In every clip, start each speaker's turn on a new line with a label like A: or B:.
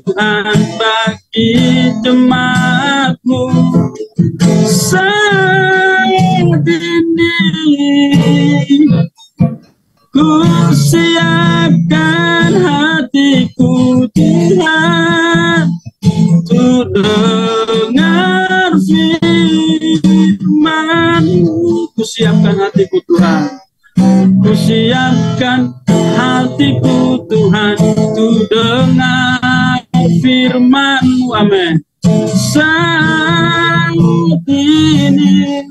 A: Tuhan bagi jemaat-Mu saat ini. Ku siapkan hatiku Tuhan untuk dengar firman-Mu. Ku siapkan hatiku Tuhan, ku siapkan hatiku Tuhan untuk dengar firman-Mu. Amin. Saat ini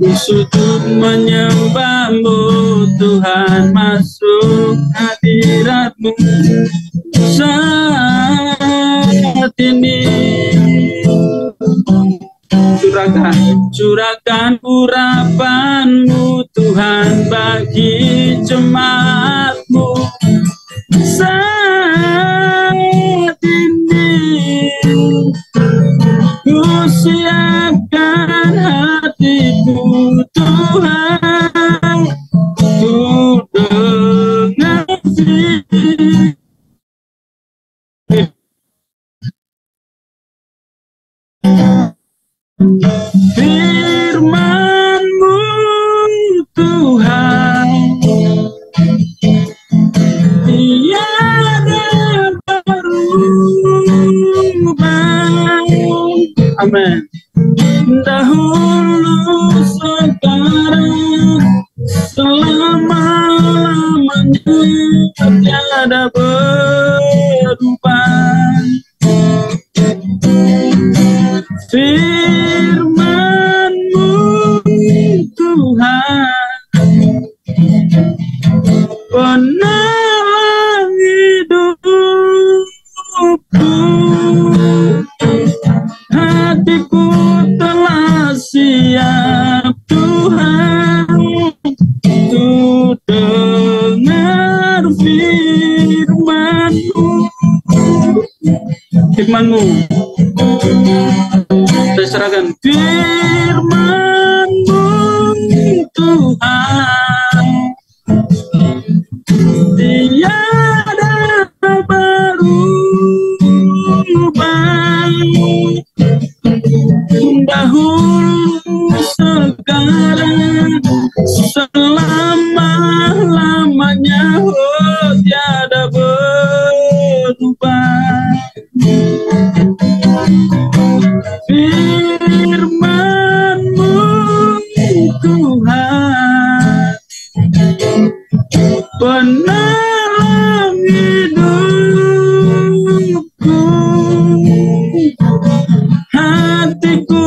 A: ku sujud menyembah-Mu Tuhan, masuk hadirat-Mu saat ini. Curahkan urapan-Mu Tuhan bagi jemaat-Mu saat ini. Ku siapkan hatiku Tuhan untuk dengar firman-Mu Tuhan. Tiada berubah. Amin. Dahulu, sekarang, selama-lamanya tiada berubah. Firman-Mu Tuhan penerang hidupku. Hatiku telah siap Tuhan untuk dengar firman-Mu. Firman-Mu saya serahkan. Firman-Mu Tuhan tiada berubah. Dahulu, sekarang, selama-lamanya, oh tiada berubah. Firman-Mu Tuhan penerang hidupku. Hatiku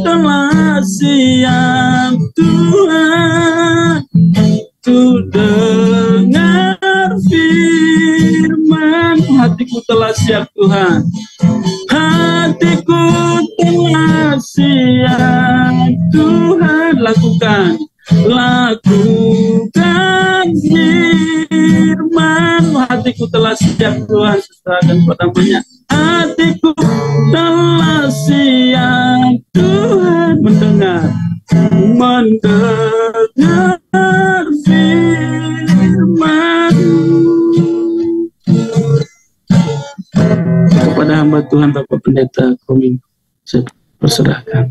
A: telah siap Tuhan untuk dengar firman. Hatiku telah siap Tuhan. Hatiku telah siap Tuhan. Lakukan firman. Hatiku telah siap Tuhan, serahkan kepada-Nya. Hatiku telah siap Tuhan mendengar firman. Kepada hamba Tuhan Bapak Pendeta Koming saya perserahkan.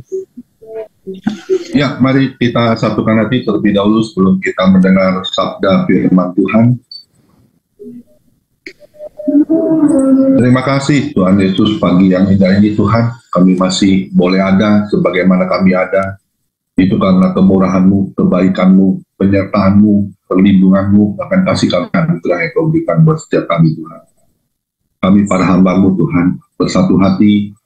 B: Ya, mari kita satukan hati terlebih dahulu sebelum kita mendengar sabda firman Tuhan. Terima kasih Tuhan Yesus, pagi yang indah ini Tuhan, kami masih boleh ada sebagaimana kami ada. Itu karena kemurahan-Mu, kebaikan-Mu, penyertaan-Mu, perlindungan-Mu, bahkan kasih anugerah yang Kau berikan buat setiap kami Tuhan. Kami para hamba-Mu Tuhan, bersatu hati,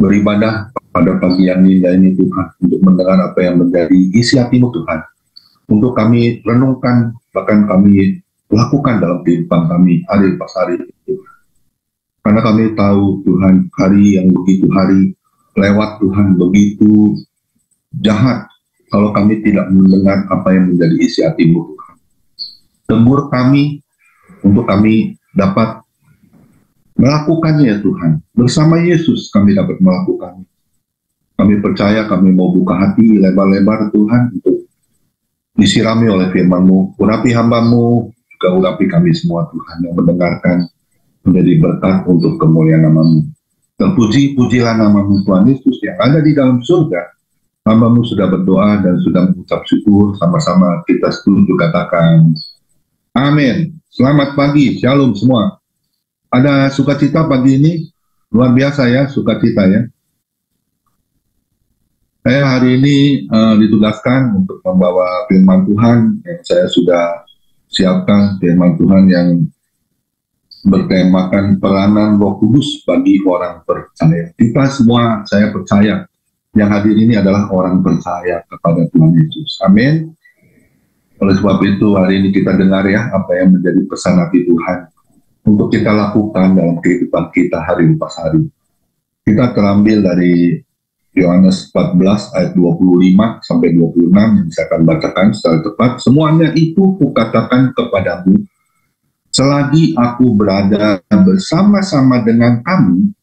B: beribadah pada pagi yang indah ini Tuhan, untuk mendengar apa yang menjadi isi hati-Mu Tuhan, untuk kami renungkan, bahkan kami lakukan dalam kehidupan kami hari pas hari Tuhan. Karena kami tahu Tuhan, hari yang begitu hari lewat Tuhan, begitu jahat kalau kami tidak mendengar apa yang menjadi isi hati-Mu Tuhan. Tegur kami untuk kami dapat melakukannya ya Tuhan. Bersama Yesus kami dapat melakukannya. Kami percaya, kami mau buka hati lebar-lebar Tuhan untuk disirami oleh firman-Mu. Urapi hamba-Mu, juga urapi kami semua Tuhan yang mendengarkan. menjadi berkat untuk kemuliaan nama-Mu. Terpuji-pujilah nama-Mu Tuhan Yesus yang ada di dalam surga. Hamba-Mu sudah berdoa dan sudah mengucap syukur. Sama-sama kita setuju katakan amin. Selamat pagi, shalom semua. Ada sukacita pagi ini, luar biasa ya sukacita ya. Saya hari ini ditugaskan untuk membawa firman Tuhan yang saya sudah siapkan, firman Tuhan yang bertemakan peranan Roh Kudus bagi orang percaya. Kita semua, saya percaya, yang hadir ini adalah orang percaya kepada Tuhan Yesus. Amin. Oleh sebab itu hari ini kita dengar ya apa yang menjadi pesan hati Tuhan untuk kita lakukan dalam kehidupan kita hari lepas hari. Kita terambil dari Yohanes 14 ayat 25 sampai 26 yang saya akan bacakan secara tepat. Semuanya itu kukatakan kepadamu selagi aku berada bersama-sama dengan kamu,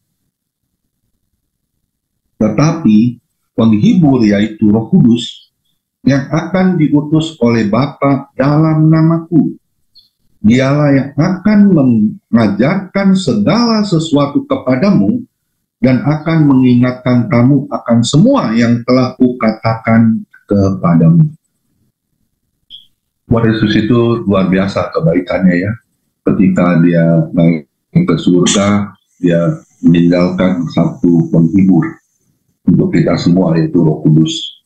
B: tetapi penghibur yaitu Roh Kudus yang akan diutus oleh Bapa dalam namaku, dialah yang akan mengajarkan segala sesuatu kepadamu dan akan mengingatkan kamu akan semua yang telah kukatakan kepadamu. Tuhan Yesus itu luar biasa kebaikannya ya. Ketika dia naik ke surga, dia meninggalkan satu penghibur untuk kita semua, yaitu Roh Kudus,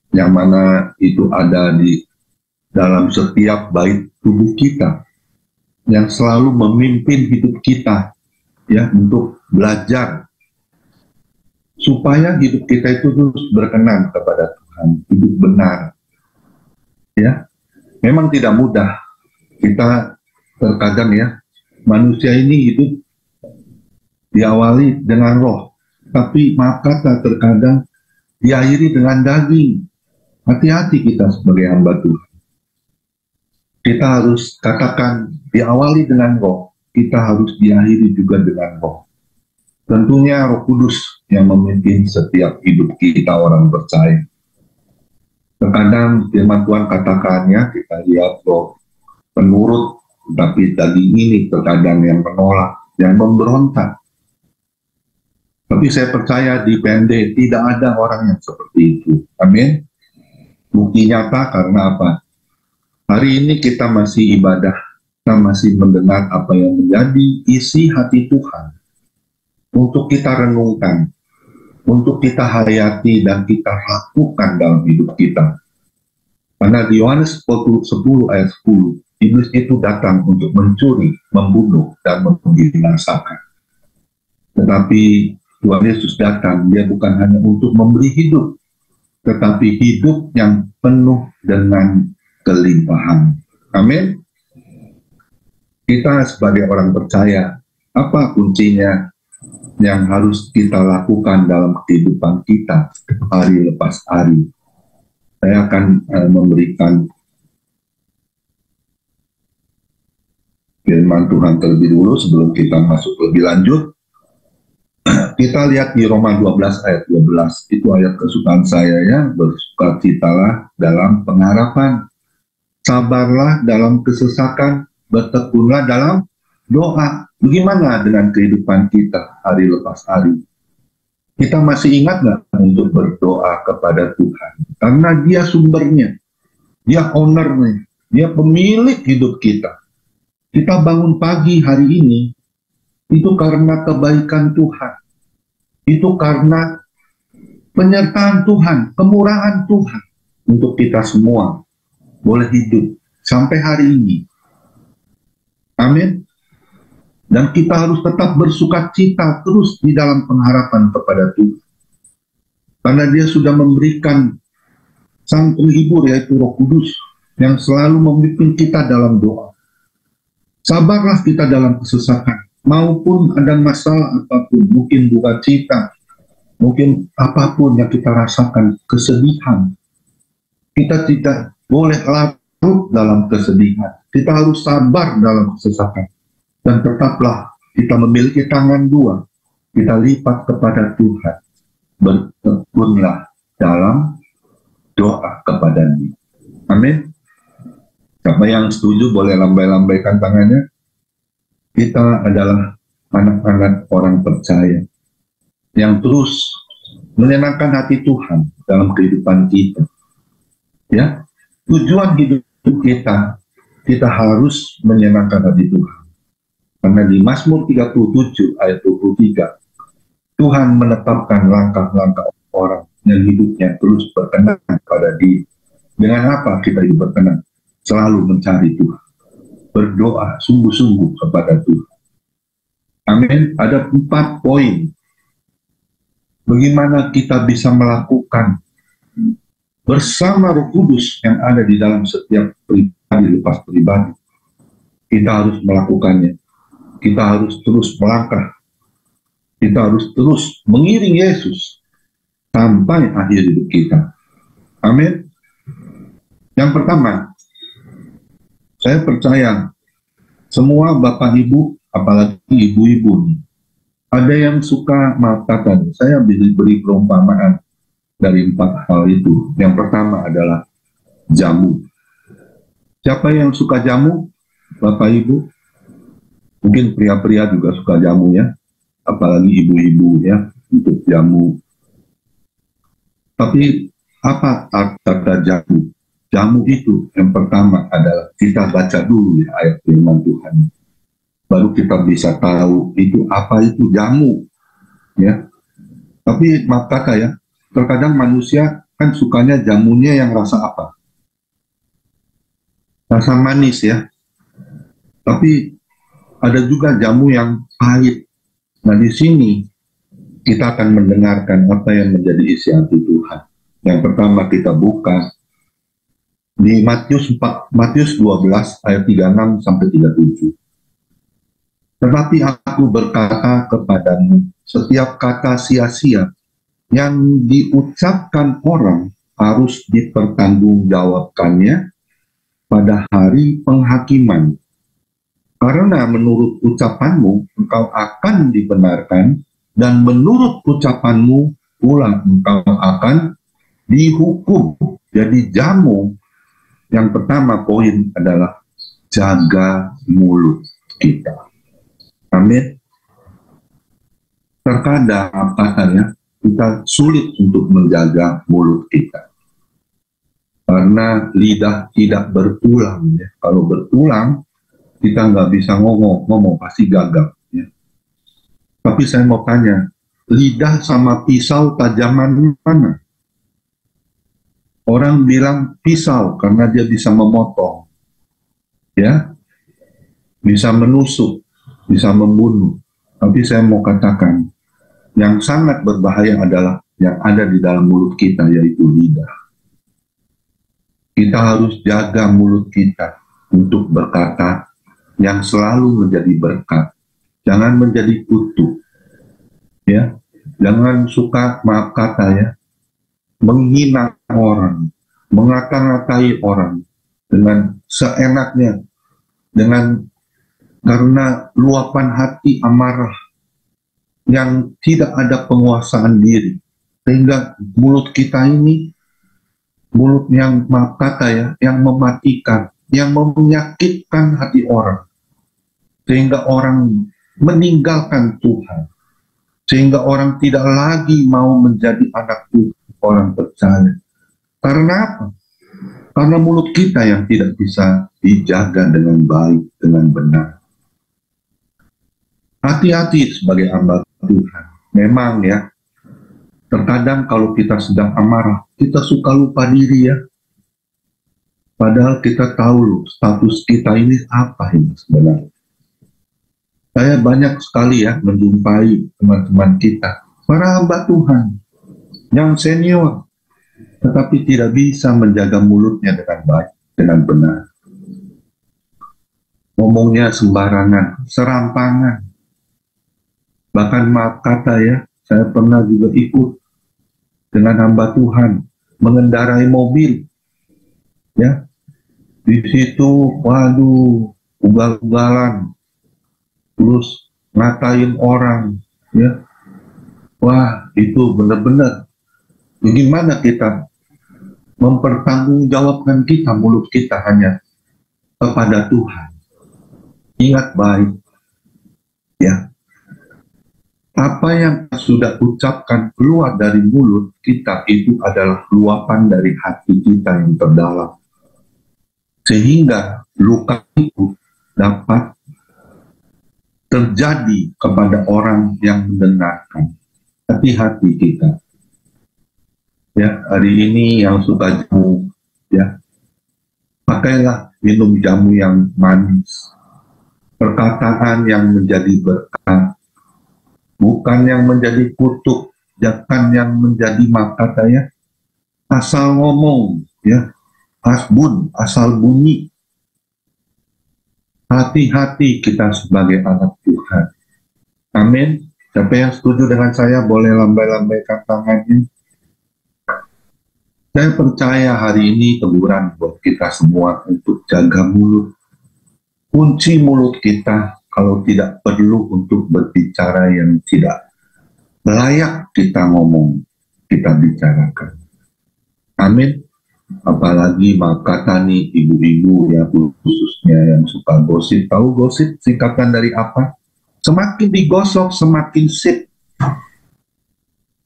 B: yang mana itu ada di dalam setiap bait tubuh kita, yang selalu memimpin hidup kita ya untuk belajar supaya hidup kita itu terus berkenan kepada Tuhan, hidup benar. Ya, memang tidak mudah. Kita terkadang ya, manusia ini hidup diawali dengan roh, tapi maaf kata terkadang diakhiri dengan daging. Hati-hati kita sebagai hamba Tuhan. Kita harus katakan diawali dengan roh, kita harus diakhiri juga dengan roh. Tentunya Roh Kudus yang memimpin setiap hidup kita orang percaya. Terkadang firman Tuhan katakannya, kita lihat roh penurut, tapi daging ini terkadang yang menolak, yang memberontak. Tapi saya percaya di PND tidak ada orang yang seperti itu. Amin. Bukti nyata karena apa? Hari ini kita masih ibadah, kita masih mendengar apa yang menjadi isi hati Tuhan. Untuk kita renungkan, untuk kita hayati dan kita lakukan dalam hidup kita. Karena di Yohanes 10 ayat 10, iblis itu datang untuk mencuri, membunuh, dan membinasakan. Tetapi Tuhan Yesus datang, dia bukan hanya untuk memberi hidup, tetapi hidup yang penuh dengan kelimpahan. Amin. Kita sebagai orang percaya, apa kuncinya yang harus kita lakukan dalam kehidupan kita hari lepas hari? Saya akan memberikan firman Tuhan terlebih dulu sebelum kita masuk lebih lanjut. Kita lihat di Roma 12 ayat 12, itu ayat kesukaan saya ya, bersukacitalah dalam pengharapan, sabarlah dalam kesesakan, bertekunlah dalam doa. Bagaimana dengan kehidupan kita hari lepas hari? Kita masih ingat nggak untuk berdoa kepada Tuhan? Karena dia sumbernya, dia ownernya, dia pemilik hidup kita. Kita bangun pagi hari ini, itu karena kebaikan Tuhan. Itu karena penyertaan Tuhan, kemurahan Tuhan untuk kita semua boleh hidup sampai hari ini. Amin. Dan kita harus tetap bersukacita terus di dalam pengharapan kepada Tuhan. Karena dia sudah memberikan sang penghibur yaitu Roh Kudus yang selalu memimpin kita dalam doa. Sabarlah kita dalam kesesakan. Maupun ada masalah apapun, mungkin duka cita, mungkin apapun yang kita rasakan, kesedihan. Kita tidak boleh larut dalam kesedihan. Kita harus sabar dalam kesesakan. Dan tetaplah kita memiliki tangan dua. Kita lipat kepada Tuhan. Bertekunlah dalam doa kepada-Nya. Amin. Siapa yang setuju boleh lambai-lambaikan tangannya. kita adalah anak-anak orang percaya yang terus menyenangkan hati Tuhan dalam kehidupan kita. Ya, tujuan hidup kita harus menyenangkan hati Tuhan. Karena di Mazmur 37 ayat 23, Tuhan menetapkan langkah-langkah orang yang hidupnya terus berkenan pada Dia. Dengan apa kita hidup berkenan? Selalu mencari Tuhan, berdoa sungguh-sungguh kepada Tuhan. Amin. Ada 4 poin bagaimana kita bisa melakukan bersama Roh Kudus yang ada di dalam setiap pribadi lepas pribadi. Kita harus melakukannya. Kita harus terus melangkah. Kita harus terus mengiring Yesus sampai akhir hidup kita. Amin. Yang pertama, saya percaya semua Bapak Ibu, apalagi ibu-ibu, ada yang suka mengatakan, saya beri perumpamaan dari 4 hal itu. Yang pertama adalah jamu. Siapa yang suka jamu? Bapak Ibu? Mungkin pria-pria juga suka jamu ya, apalagi ibu-ibu ya, untuk jamu. Tapi apa kata jamu? Jamu itu yang pertama adalah kita baca dulu ya ayat firman Tuhan. Baru kita bisa tahu itu apa itu jamu. Ya. Tapi maaf kata ya, terkadang manusia kan sukanya jamunya yang rasa apa? Rasa manis ya. Tapi ada juga jamu yang pahit. Nah di sini kita akan mendengarkan apa yang menjadi isi hati Tuhan. Yang pertama kita buka di Matius 12 ayat 36 sampai 37. Tetapi aku berkata kepadamu, setiap kata sia-sia yang diucapkan orang harus dipertanggungjawabkannya pada hari penghakiman. Karena menurut ucapanmu engkau akan dibenarkan, dan menurut ucapanmu pula engkau akan dihukum. Jadi jamu yang pertama poin adalah jaga mulut kita. Amin. Terkadang katanya kita sulit untuk menjaga mulut kita. Karena lidah tidak bertulang. Ya. Kalau bertulang, kita nggak bisa ngomong pasti gagap. Ya. Tapi saya mau tanya, lidah sama pisau tajaman mana? Orang bilang pisau karena dia bisa memotong, ya, bisa menusuk, bisa membunuh. Tapi saya mau katakan, yang sangat berbahaya adalah yang ada di dalam mulut kita, yaitu lidah. Kita harus jaga mulut kita untuk berkata yang selalu menjadi berkat. Jangan menjadi kutuk, ya. Jangan suka, maaf kata ya, menghina orang, mengata-ngatai orang dengan seenaknya, karena luapan hati amarah yang tidak ada penguasaan diri, sehingga mulut kita ini mulut yang, maaf kata ya, yang mematikan, yang menyakitkan hati orang, sehingga orang meninggalkan Tuhan, sehingga orang tidak lagi mau menjadi anak Tuhan, orang percaya. Karena apa? Karena mulut kita yang tidak bisa dijaga dengan baik, dengan benar. Hati-hati sebagai hamba Tuhan. Memang ya, terkadang kalau kita sedang amarah, kita suka lupa diri ya. Padahal kita tahu loh, status kita ini apa ini sebenarnya. Saya banyak sekali ya menjumpai teman-teman kita, para hamba Tuhan, yang senior, tetapi tidak bisa menjaga mulutnya dengan baik, dengan benar. Ngomongnya sembarangan, serampangan. Bahkan maaf kata ya, saya pernah juga ikut dengan hamba Tuhan, mengendarai mobil. Ya, di situ, waduh, ugal-ugalan, terus ngatain orang, ya. Wah, itu benar-benar. Bagaimana kita mempertanggungjawabkan kita, mulut kita hanya kepada Tuhan. Ingat baik, Apa yang sudah ucapkan keluar dari mulut kita itu adalah luapan dari hati kita yang terdalam. Sehingga luka itu dapat terjadi kepada orang yang mendengarkan. Hati-hati kita. Ya, hari ini yang suka jamu, ya, pakailah minum jamu yang manis. Perkataan yang menjadi berkat, bukan yang menjadi kutuk, jangan yang menjadi makata, ya. Asal ngomong, ya, asbun, asal bunyi. Hati-hati kita sebagai anak Tuhan. Amin. Siapa yang setuju dengan saya boleh lambai-lambaikan tangannya. Saya percaya hari ini teguran buat kita semua untuk jaga mulut. Kunci mulut kita kalau tidak perlu untuk berbicara yang tidak layak kita ngomong, kita bicarakan. Amin. Apalagi kata nih ibu-ibu ya, khususnya yang suka gosip. Tahu gosip singkatan dari apa? Semakin digosok semakin sip.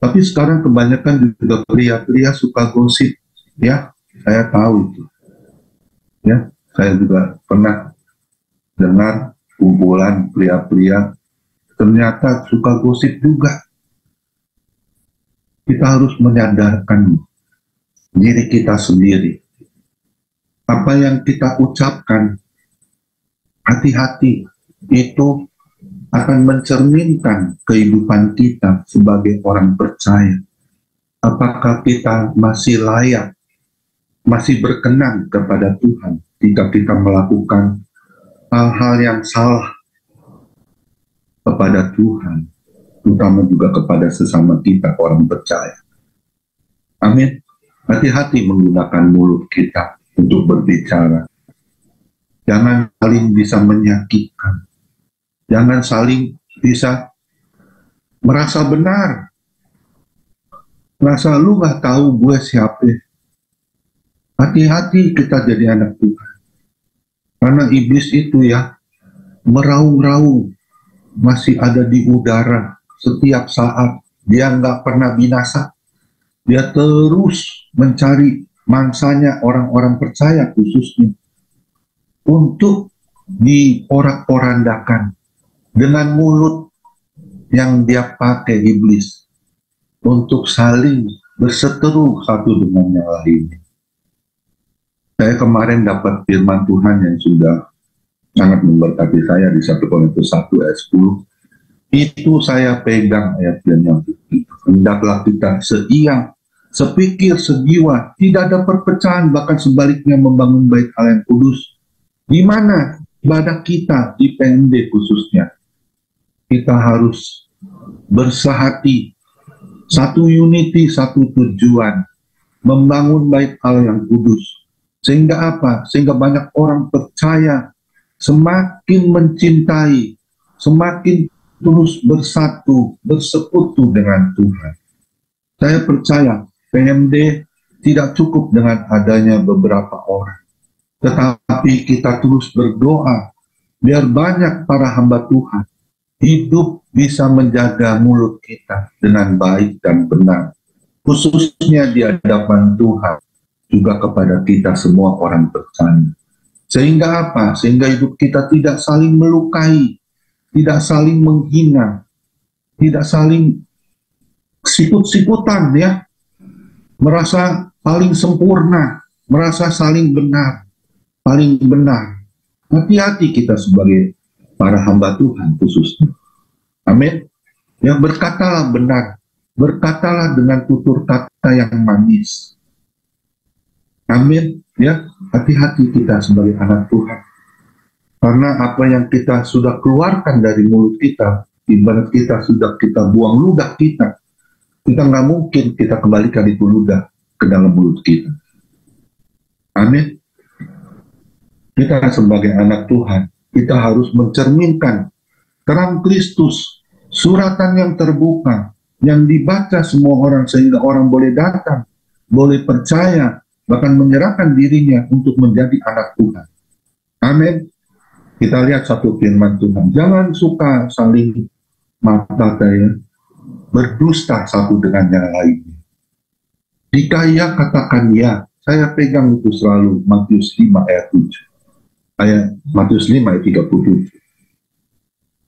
B: Tapi sekarang kebanyakan juga pria-pria suka gosip, ya. Saya tahu itu. Ya, saya juga pernah dengar kumpulan pria-pria ternyata suka gosip juga. Kita harus menyadarkan diri kita sendiri. Apa yang kita ucapkan, hati-hati, itu akan mencerminkan kehidupan kita sebagai orang percaya. Apakah kita masih layak, masih berkenan kepada Tuhan jika kita melakukan hal-hal yang salah kepada Tuhan, terutama juga kepada sesama kita orang percaya. Amin. Hati-hati menggunakan mulut kita untuk berbicara. Jangan saling bisa menyakitkan. Jangan saling bisa merasa benar. Merasa lu gak tahu gue siapa. Hati-hati kita jadi anak Tuhan. Karena iblis itu ya, meraung-raung, masih ada di udara setiap saat. Dia nggak pernah binasa. Dia terus mencari mangsanya orang-orang percaya khususnya untuk diporak-porandakan dengan mulut yang dia pakai iblis untuk saling berseteru satu dengan yang lain. Saya kemarin dapat firman Tuhan yang sudah sangat memberkati saya di 1 Korintus 1 ayat 10. Itu saya pegang ayat yang itu. Hendaklah kita seiang, sepikir, sejiwa, tidak ada perpecahan, bahkan sebaliknya membangun bait Allah yang kudus. Di mana ibadah kita di PMD khususnya, kita harus bersehati, satu unity, satu tujuan, membangun bait Allah yang kudus. Sehingga apa? Sehingga banyak orang percaya, semakin mencintai, semakin terus bersatu, bersekutu dengan Tuhan. Saya percaya PMD tidak cukup dengan adanya beberapa orang, tetapi kita terus berdoa biar banyak para hamba Tuhan hidup bisa menjaga mulut kita dengan baik dan benar, khususnya di hadapan Tuhan, juga kepada kita semua orang percaya. Sehingga apa? Sehingga hidup kita tidak saling melukai, tidak saling menghina, tidak saling sikut-sikutan, ya, merasa paling sempurna, merasa saling benar, paling benar. Hati-hati kita sebagai para hamba Tuhan khususnya. Amin. Ya, berkatalah benar, berkatalah dengan tutur kata yang manis. Amin. Ya, hati-hati kita sebagai anak Tuhan. Karena apa yang kita sudah keluarkan dari mulut kita, ibarat kita sudah kita buang ludah kita nggak mungkin kita kembalikan itu ludah ke dalam mulut kita. Amin. Kita sebagai anak Tuhan, kita harus mencerminkan terang Kristus, suratan yang terbuka, yang dibaca semua orang sehingga orang boleh datang, boleh percaya, bahkan menyerahkan dirinya untuk menjadi anak Tuhan. Amin. Kita lihat satu firman Tuhan. Jangan suka saling mata, ya. berdusta satu dengan yang lainnya. Jika ya, katakan ya. Saya pegang itu selalu Matius 5 ayat 7. Matius 5 ayat 37.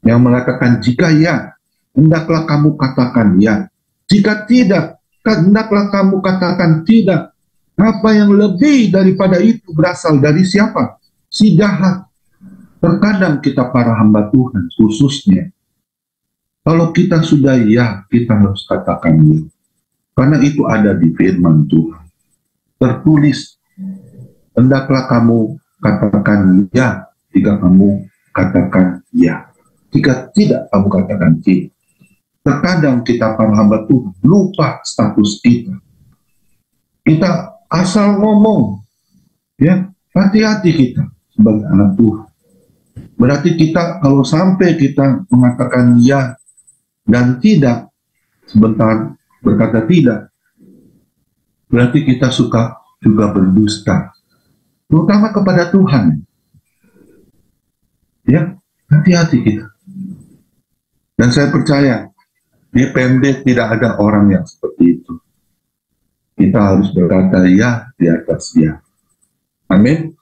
B: Yang mengatakan jika ya, hendaklah kamu katakan ya. Jika tidak, hendaklah kamu katakan tidak. Apa yang lebih daripada itu berasal dari siapa? Si jahat. Terkadang kita para hamba Tuhan khususnya, kalau kita sudah ya, kita harus katakan ya. Karena itu ada di firman Tuhan. Tertulis, hendaklah kamu katakan ya, jika kamu katakan ya. Jika tidak, kamu katakan tidak. Terkadang kita para hamba Tuhan lupa status kita. Kita asal ngomong, ya, hati-hati kita sebagai anak Tuhan. Berarti kita kalau sampai kita mengatakan ya dan tidak, sebentar berkata tidak, berarti kita suka juga berdusta, terutama kepada Tuhan. Ya, hati-hati kita. Dan saya percaya di PMD tidak ada orang yang seperti itu. Kita harus berkata ya di atas ya. Amin.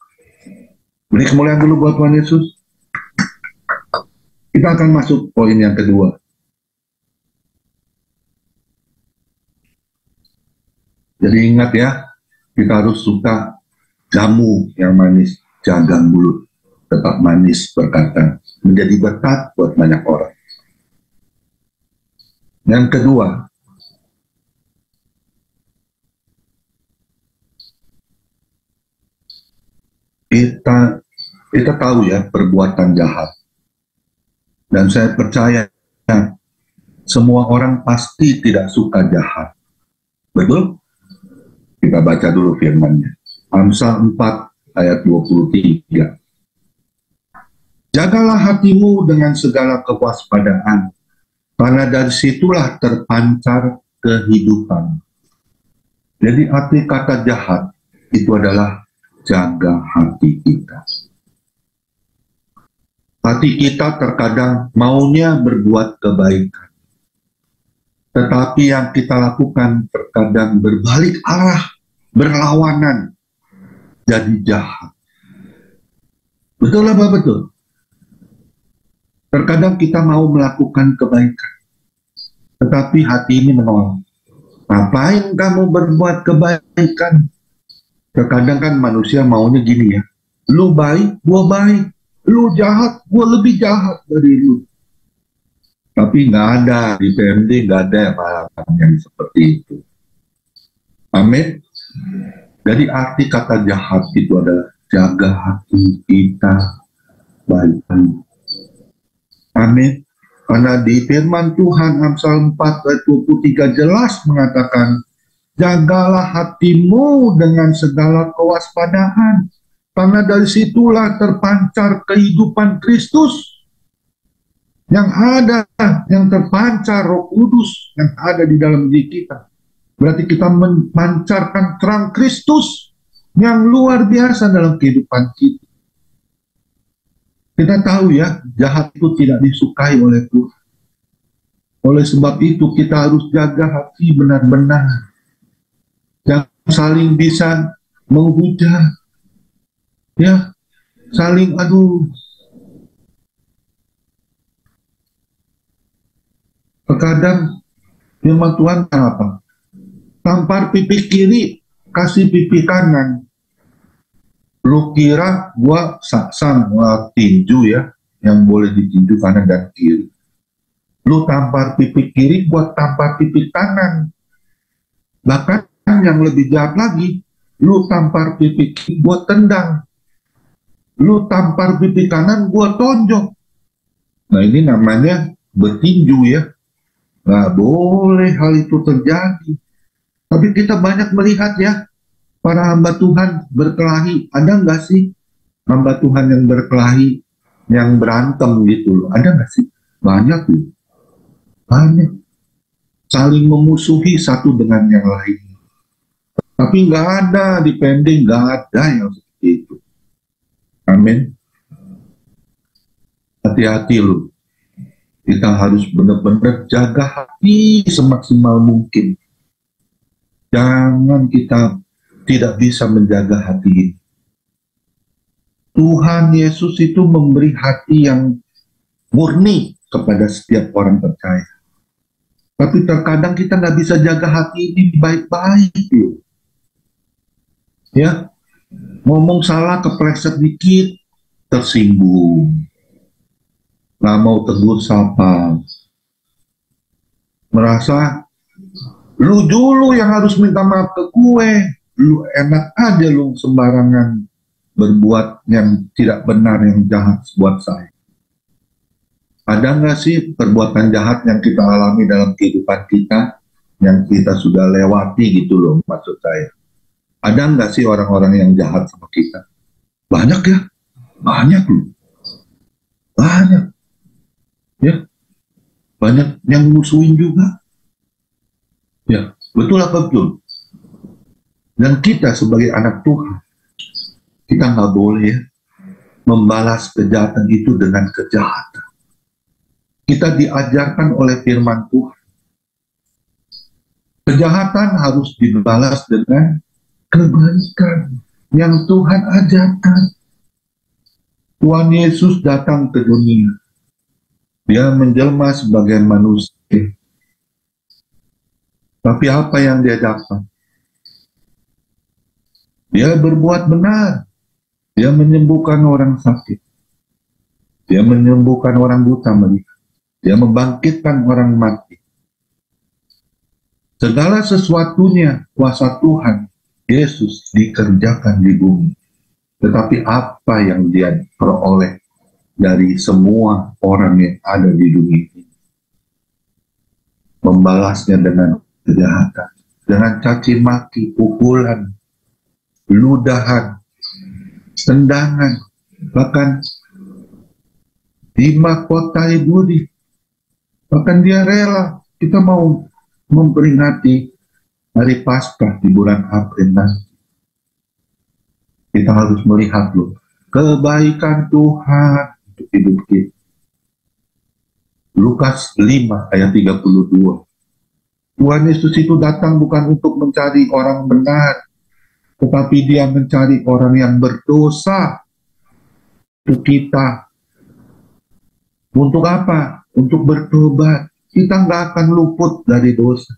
B: Beri kemuliaan dulu buat Tuhan Yesus. Kita akan masuk poin yang kedua. Jadi ingat ya, kita harus suka jamu yang manis, jaga mulut, tetap manis berkata, menjadi berkat buat banyak orang. Yang kedua, kita tahu ya perbuatan jahat. Dan saya percaya semua orang pasti tidak suka jahat. Betul? Kita baca dulu firman-Nya. Amsal 4 ayat 23. Jagalah hatimu dengan segala kewaspadaan, karena dari situlah terpancar kehidupan. Jadi arti kata jahat itu adalah jaga hati kita. Hati kita terkadang maunya berbuat kebaikan. Tetapi yang kita lakukan terkadang berbalik arah, berlawanan, jadi jahat. Betul apa betul? Terkadang kita mau melakukan kebaikan, tetapi hati ini menolak. Ngapain kamu berbuat kebaikan? Terkadang kan manusia maunya gini ya, lu baik, gua baik. Lu jahat, gue lebih jahat dari lu. Tapi nggak ada di PMD, nggak ada yang seperti itu. Amin. Jadi arti kata jahat itu adalah jaga hati kita baik-baik. Amin. Karena di firman Tuhan Amsal 4 ayat 23 jelas mengatakan, jagalah hatimu dengan segala kewaspadaan. Karena dari situlah terpancar kehidupan Kristus yang ada, yang terpancar Roh Kudus yang ada di dalam diri kita. Berarti kita memancarkan terang Kristus yang luar biasa dalam kehidupan kita. Kita tahu ya, jahat itu tidak disukai oleh Tuhan. Oleh sebab itu kita harus jaga hati benar-benar. Jangan saling bisa menghujat. Ya, saling terkadang firman Tuhan apa? Tampar pipi kiri, kasih pipi kanan. Lu kira gua saksang tinju ya, yang boleh ditinju kanan dan kiri. Lu tampar pipi kiri, gua tampar pipi kanan. Bahkan yang lebih jahat lagi, lu tampar pipi kiri, gua tendang. Lu tampar pipi kanan, gua tonjok. Nah ini namanya bertinju ya. Nggak boleh hal itu terjadi. Tapi kita banyak melihat ya, para hamba Tuhan berkelahi. Ada nggak sih hamba Tuhan yang berkelahi, yang berantem gitu loh? Ada nggak sih? Banyak loh. Banyak. Saling memusuhi satu dengan yang lain. Tapi nggak ada di PMD, nggak ada yang seperti itu. Amin. Hati-hati lu. Kita harus benar-benar jaga hati semaksimal mungkin. Jangan kita tidak bisa menjaga hati ini. Tuhan Yesus itu memberi hati yang murni kepada setiap orang percaya. Tapi terkadang kita nggak bisa jaga hati ini baik-baik. Ya, ngomong salah kepleset dikit, tersinggung. Nggak mau tegur sapa. Merasa, lu dulu yang harus minta maaf ke gue. Lu enak aja lu sembarangan berbuat yang tidak benar, yang jahat buat saya. Ada nggak sih perbuatan jahat yang kita alami dalam kehidupan kita, yang kita sudah lewati gitu loh maksud saya. Ada nggak sih orang-orang yang jahat sama kita? Banyak ya, banyak loh. Banyak. Ya, banyak yang musuhin juga. Ya, betul apa betul? Dan kita sebagai anak Tuhan, kita nggak boleh ya membalas kejahatan itu dengan kejahatan. Kita diajarkan oleh firman Tuhan. Kejahatan harus dibalas dengan kebaikan yang Tuhan ajarkan. Tuhan Yesus datang ke dunia. Dia menjelma sebagai manusia. Tapi apa yang dia dapat? Dia berbuat benar. Dia menyembuhkan orang sakit. Dia menyembuhkan orang buta melihat. Dia membangkitkan orang mati. Segala sesuatunya kuasa Tuhan Yesus dikerjakan di bumi. Tetapi apa yang dia peroleh dari semua orang yang ada di dunia ini? Membalasnya dengan kejahatan, dengan caci maki, pukulan, ludahan, tendangan, bahkan dimahkotai budi. Bahkan dia rela. Kita mau memperingati hari Paskah di bulan April nanti. Kita harus melihat loh kebaikan Tuhan untuk hidup kita. Lukas 5 ayat 32. Tuhan Yesus itu datang bukan untuk mencari orang benar, tetapi dia mencari orang yang berdosa. Untuk kita. Untuk apa? Untuk bertobat. Kita nggak akan luput dari dosa.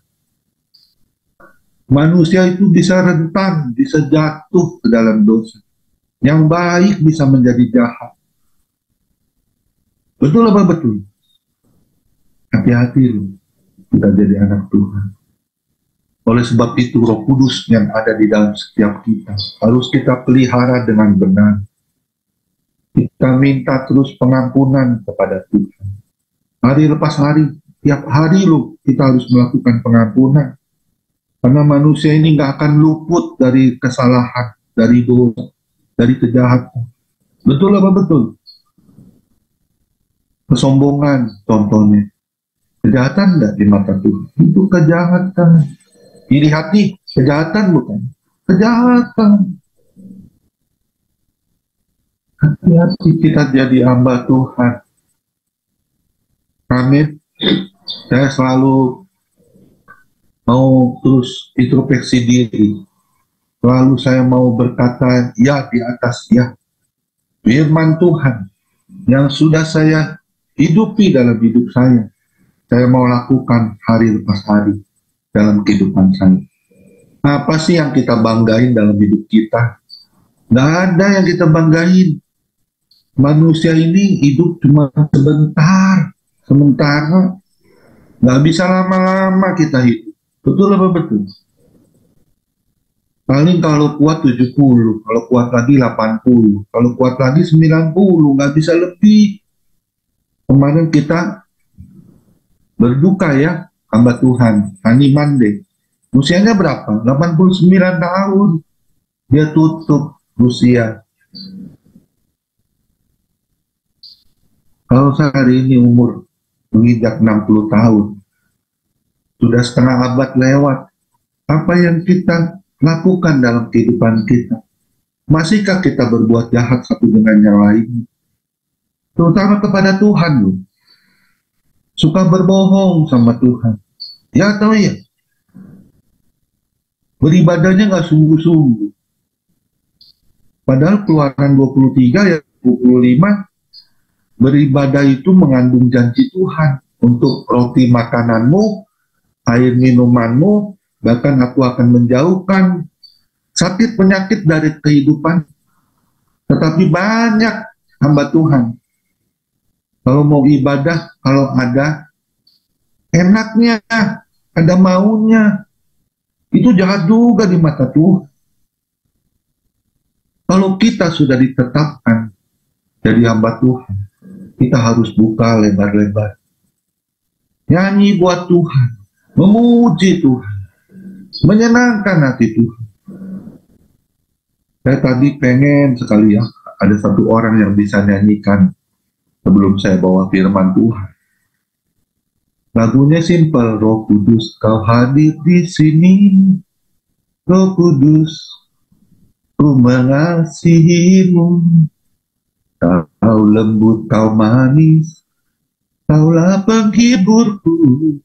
B: Manusia itu bisa rentan, bisa jatuh ke dalam dosa. Yang baik bisa menjadi jahat. Betul apa betul? Hati-hati loh, kita jadi anak Tuhan. Oleh sebab itu Roh Kudus yang ada di dalam setiap kita harus kita pelihara dengan benar. Kita minta terus pengampunan kepada Tuhan. Hari lepas hari, tiap hari loh kita harus melakukan pengampunan. Karena manusia ini nggak akan luput dari kesalahan, dari dosa, dari kejahatan. Betul apa betul? Kesombongan contohnya. Kejahatan enggak di mata Tuhan? Itu kejahatan. Iri hati, kejahatan bukan? Kejahatan. Hati-hati kita jadi hamba Tuhan. Amin. Saya selalu mau terus introspeksi diri. Lalu saya mau berkata ya di atas ya. Firman Tuhan yang sudah saya hidupi dalam hidup saya mau lakukan hari lepas hari dalam kehidupan saya. Apa sih yang kita banggain dalam hidup kita? Nggak ada yang kita banggain. Manusia ini hidup cuma sebentar. Sementara nggak bisa lama-lama kita hidup. Betul apa betul? Paling kalau kuat 70, kalau kuat lagi 80, kalau kuat lagi 90, nggak bisa lebih. Kemarin kita berduka ya, hamba Tuhan, Hani Mande. Usianya berapa? 89 tahun. Dia tutup usia. Kalau saya hari ini umur menginjak 60 tahun, sudah setengah abad lewat, apa yang kita lakukan dalam kehidupan kita? Masihkah kita berbuat jahat satu dengan yang lain? Terutama kepada Tuhan loh. suka berbohong sama Tuhan. Ya atau ya? Beribadahnya nggak sungguh-sungguh. Padahal Keluaran 23 ya 25, beribadah itu mengandung janji Tuhan untuk roti makananmu, air minumanmu, bahkan aku akan menjauhkan sakit penyakit dari kehidupan. Tetapi banyak hamba Tuhan, kalau mau ibadah, kalau ada enaknya, ada maunya, itu jahat juga di mata Tuhan. Kalau kita sudah ditetapkan jadi hamba Tuhan, kita harus buka lebar-lebar. Nyanyi buat Tuhan, memuji Tuhan, menyenangkan hati Tuhan. Saya tadi pengen sekali ya, ada satu orang yang bisa nyanyikan sebelum saya bawa firman Tuhan. Lagunya simpel, Roh Kudus kau hadir di sini, Roh Kudus ku mengasihimu, kau lembut, kau manis, kaulah penghiburku,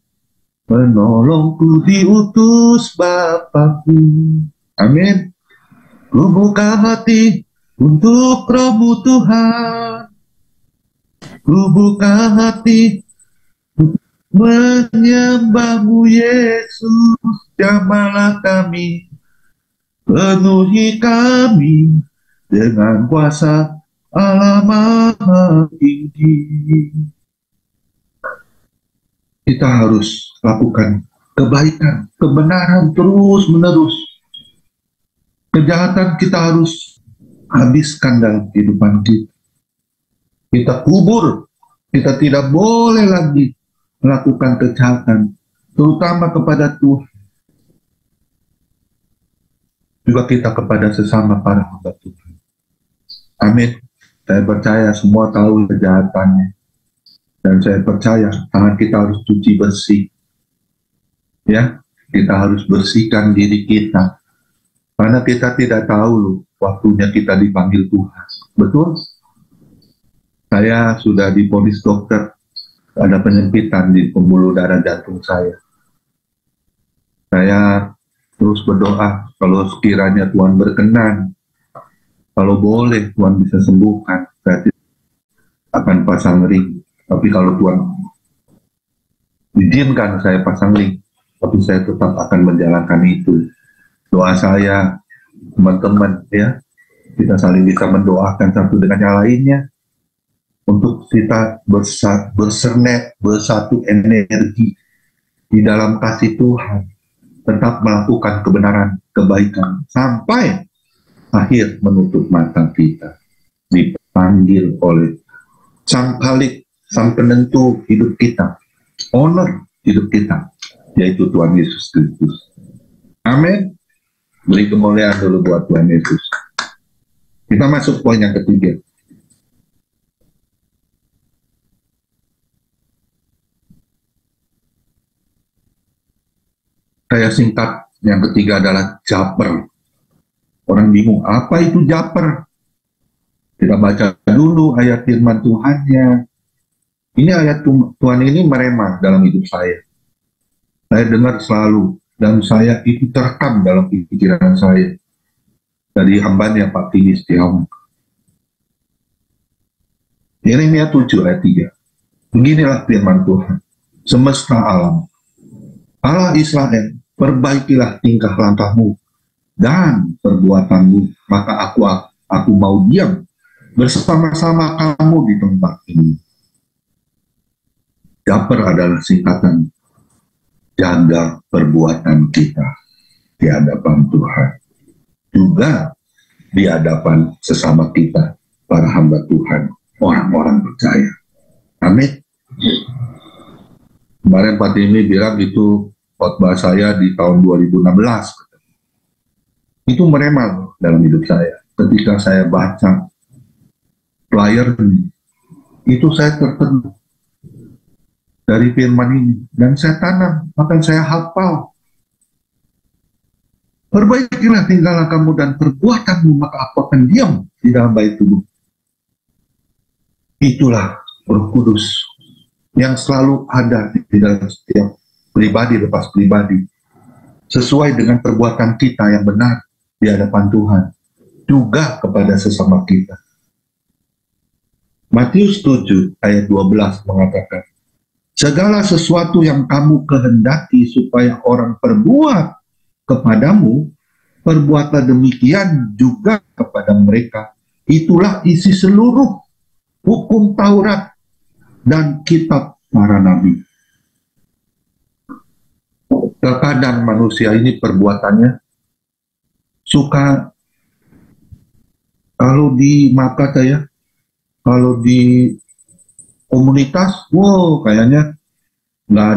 B: menolongku diutus Bapakku. Amin. Ku buka hati untuk Roh-Mu Tuhan, ku buka hati menyembah-Mu Yesus, jamahlah kami, penuhi kami dengan kuasa Allah Maha Tinggi. Kita harus lakukan kebaikan, kebenaran terus-menerus. Kejahatan kita harus habiskan dalam kehidupan kita. Kita kubur, kita tidak boleh lagi melakukan kejahatan, terutama kepada Tuhan. Juga kita kepada sesama para hamba Tuhan. Amin. Saya percaya semua tahu kejahatannya. Dan saya percaya tangan kita harus cuci bersih. Ya, kita harus bersihkan diri kita. Karena kita tidak tahu loh, waktunya kita dipanggil Tuhan. Betul? Saya sudah divonis dokter, ada penyempitan di pembuluh darah jantung saya. Saya terus berdoa, kalau sekiranya Tuhan berkenan, kalau boleh Tuhan bisa sembuhkan, saya akan pasang ring. Tapi kalau Tuhan izinkan saya pasang ring, tapi saya tetap akan menjalankan itu. Doa saya, teman-teman, ya, kita saling bisa mendoakan satu dengan yang lainnya untuk kita bersatu energi di dalam kasih Tuhan, tetap melakukan kebenaran, kebaikan sampai akhir menutup mata kita, dipanggil oleh Sang Khalik, Sang Penentu hidup kita, owner hidup kita, yaitu Tuhan Yesus Kristus. Amin. Beri kemuliaan dulu buat Tuhan Yesus. Kita masuk poin yang ketiga. Saya singkat, yang ketiga adalah japer. Orang bingung, apa itu japer? Kita baca dulu ayat firman Tuhannya. Ini ayat Tuhan ini merema dalam hidup saya. Saya dengar selalu, dan saya itu terekam dalam pikiran saya dari hambanya Pak Tini Setiawan. Yeremia 7 ayat 3. Beginilah firman Tuhan, semesta alam, Allah Israel, perbaikilah tingkah langkahmu dan perbuatanmu, maka aku mau diam bersama-sama kamu di tempat ini. Japer adalah singkatan jaga perbuatan kita di hadapan Tuhan, juga di hadapan sesama kita, para hamba Tuhan, orang-orang percaya. Amin. Kemarin Pak Timi bilang itu khotbah saya di tahun 2016. Itu merema dalam hidup saya. Ketika saya baca flyer itu, saya tertentu dari firman ini, dan saya tanam, bahkan saya hafal. Perbaikilah tingkah lakumu dan perbuatanmu, maka aku akan diam di dalam bait tubuh. Itulah Roh Kudus yang selalu ada di dalam setiap pribadi lepas pribadi, sesuai dengan perbuatan kita yang benar di hadapan Tuhan, juga kepada sesama kita. Matius 7 ayat 12 mengatakan, segala sesuatu yang kamu kehendaki supaya orang perbuat kepadamu, perbuatlah demikian juga kepada mereka. Itulah isi seluruh hukum Taurat dan kitab para nabi. Terkadang manusia ini perbuatannya suka, kalau di maka saya, kalau di komunitas, wow, kayaknya nggak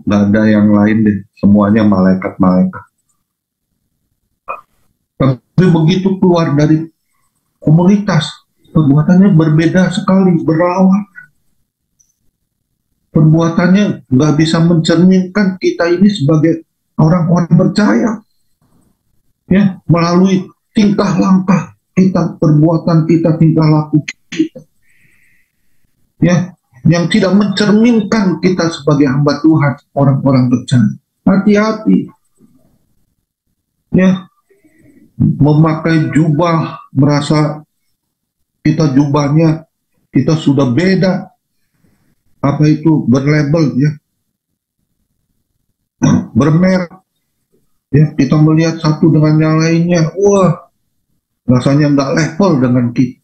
B: ada yang lain deh, semuanya malaikat-malaikat. Tapi begitu keluar dari komunitas, perbuatannya berbeda sekali, berlawan. Perbuatannya nggak bisa mencerminkan kita ini sebagai orang-orang percaya. Ya, melalui tingkah langkah kita, perbuatan kita, tingkah laku kita. Ya, yang tidak mencerminkan kita sebagai hamba Tuhan, orang-orang percaya. Hati-hati. Ya, memakai jubah, merasa kita jubahnya, kita sudah beda. Apa itu? Berlabel, ya. Bermerek. Ya, kita melihat satu dengan yang lainnya, wah, rasanya nggak level dengan kita.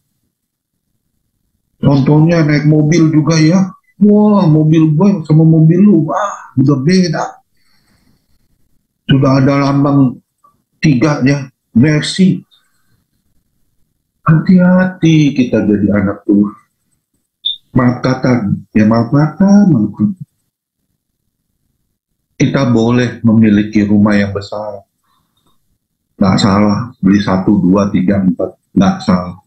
B: Contohnya naik mobil juga ya, wah, mobil gue sama mobil lu, wah, udah beda. Sudah ada lambang 3 ya, Mercy. Hati-hati kita jadi anak Tuhan. Maaf kata, ya maaf kata. Kita boleh memiliki rumah yang besar. Nggak salah, beli 1, 2, 3, 4, nggak salah.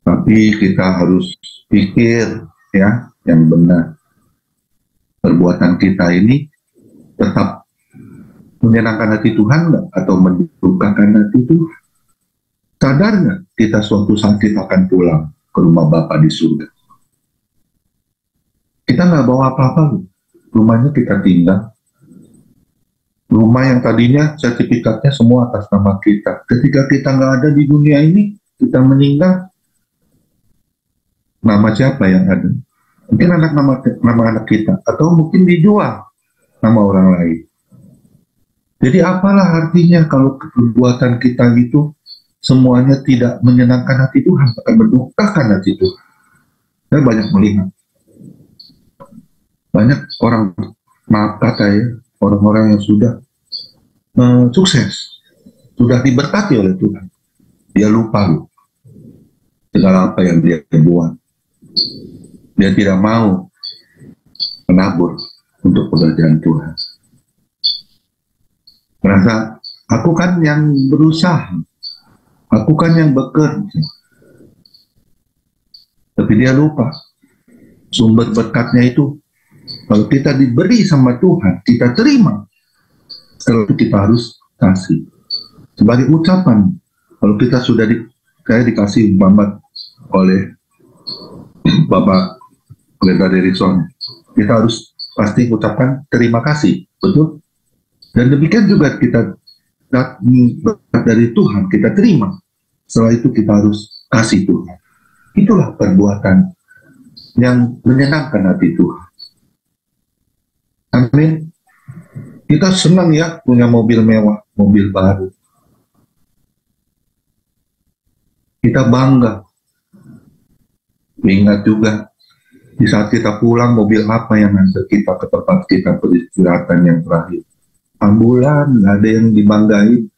B: Tapi kita harus pikir ya, yang benar. Perbuatan kita ini tetap menyenangkan hati Tuhan nggak? Atau mendukakan hati Tuhan? Sadar nggak kita suatu saat kita akan pulang ke rumah Bapa di surga? Kita nggak bawa apa-apa, rumahnya kita tinggal. Rumah yang tadinya sertifikatnya semua atas nama kita. Ketika kita nggak ada di dunia ini, kita meninggal, nama siapa yang ada? Mungkin nama anak kita, atau mungkin dijual nama orang lain. Jadi apalah artinya kalau perbuatan kita itu semuanya tidak menyenangkan hati Tuhan, akan mendukakan hati Tuhan. Saya banyak melihat. Banyak orang, maaf kata ya, orang-orang yang sudah sukses, sudah diberkati oleh Tuhan. Dia lupa segala apa yang dia buat. Dia tidak mau menabur untuk pekerjaan Tuhan. Merasa, aku kan yang berusaha, aku kan yang bekerja. Tapi dia lupa, sumber berkatnya itu, kalau kita diberi sama Tuhan, kita terima. Setelah itu kita harus kasih. Sebagai ucapan, kalau kita sudah kayak dikasih umpama oleh Bapak Pendeta Derison, kita harus pasti ucapkan terima kasih, betul? Dan demikian juga kita dari Tuhan, kita terima. Setelah itu kita harus kasih Tuhan. Itulah perbuatan yang menyenangkan hati Tuhan. Amin. Kita senang ya punya mobil mewah, mobil baru. Kita bangga. Ingat juga, di saat kita pulang, mobil apa yang nanti kita ke tempat kita peristirahatan yang terakhir. Ambulan, nggak ada yang dibanggain.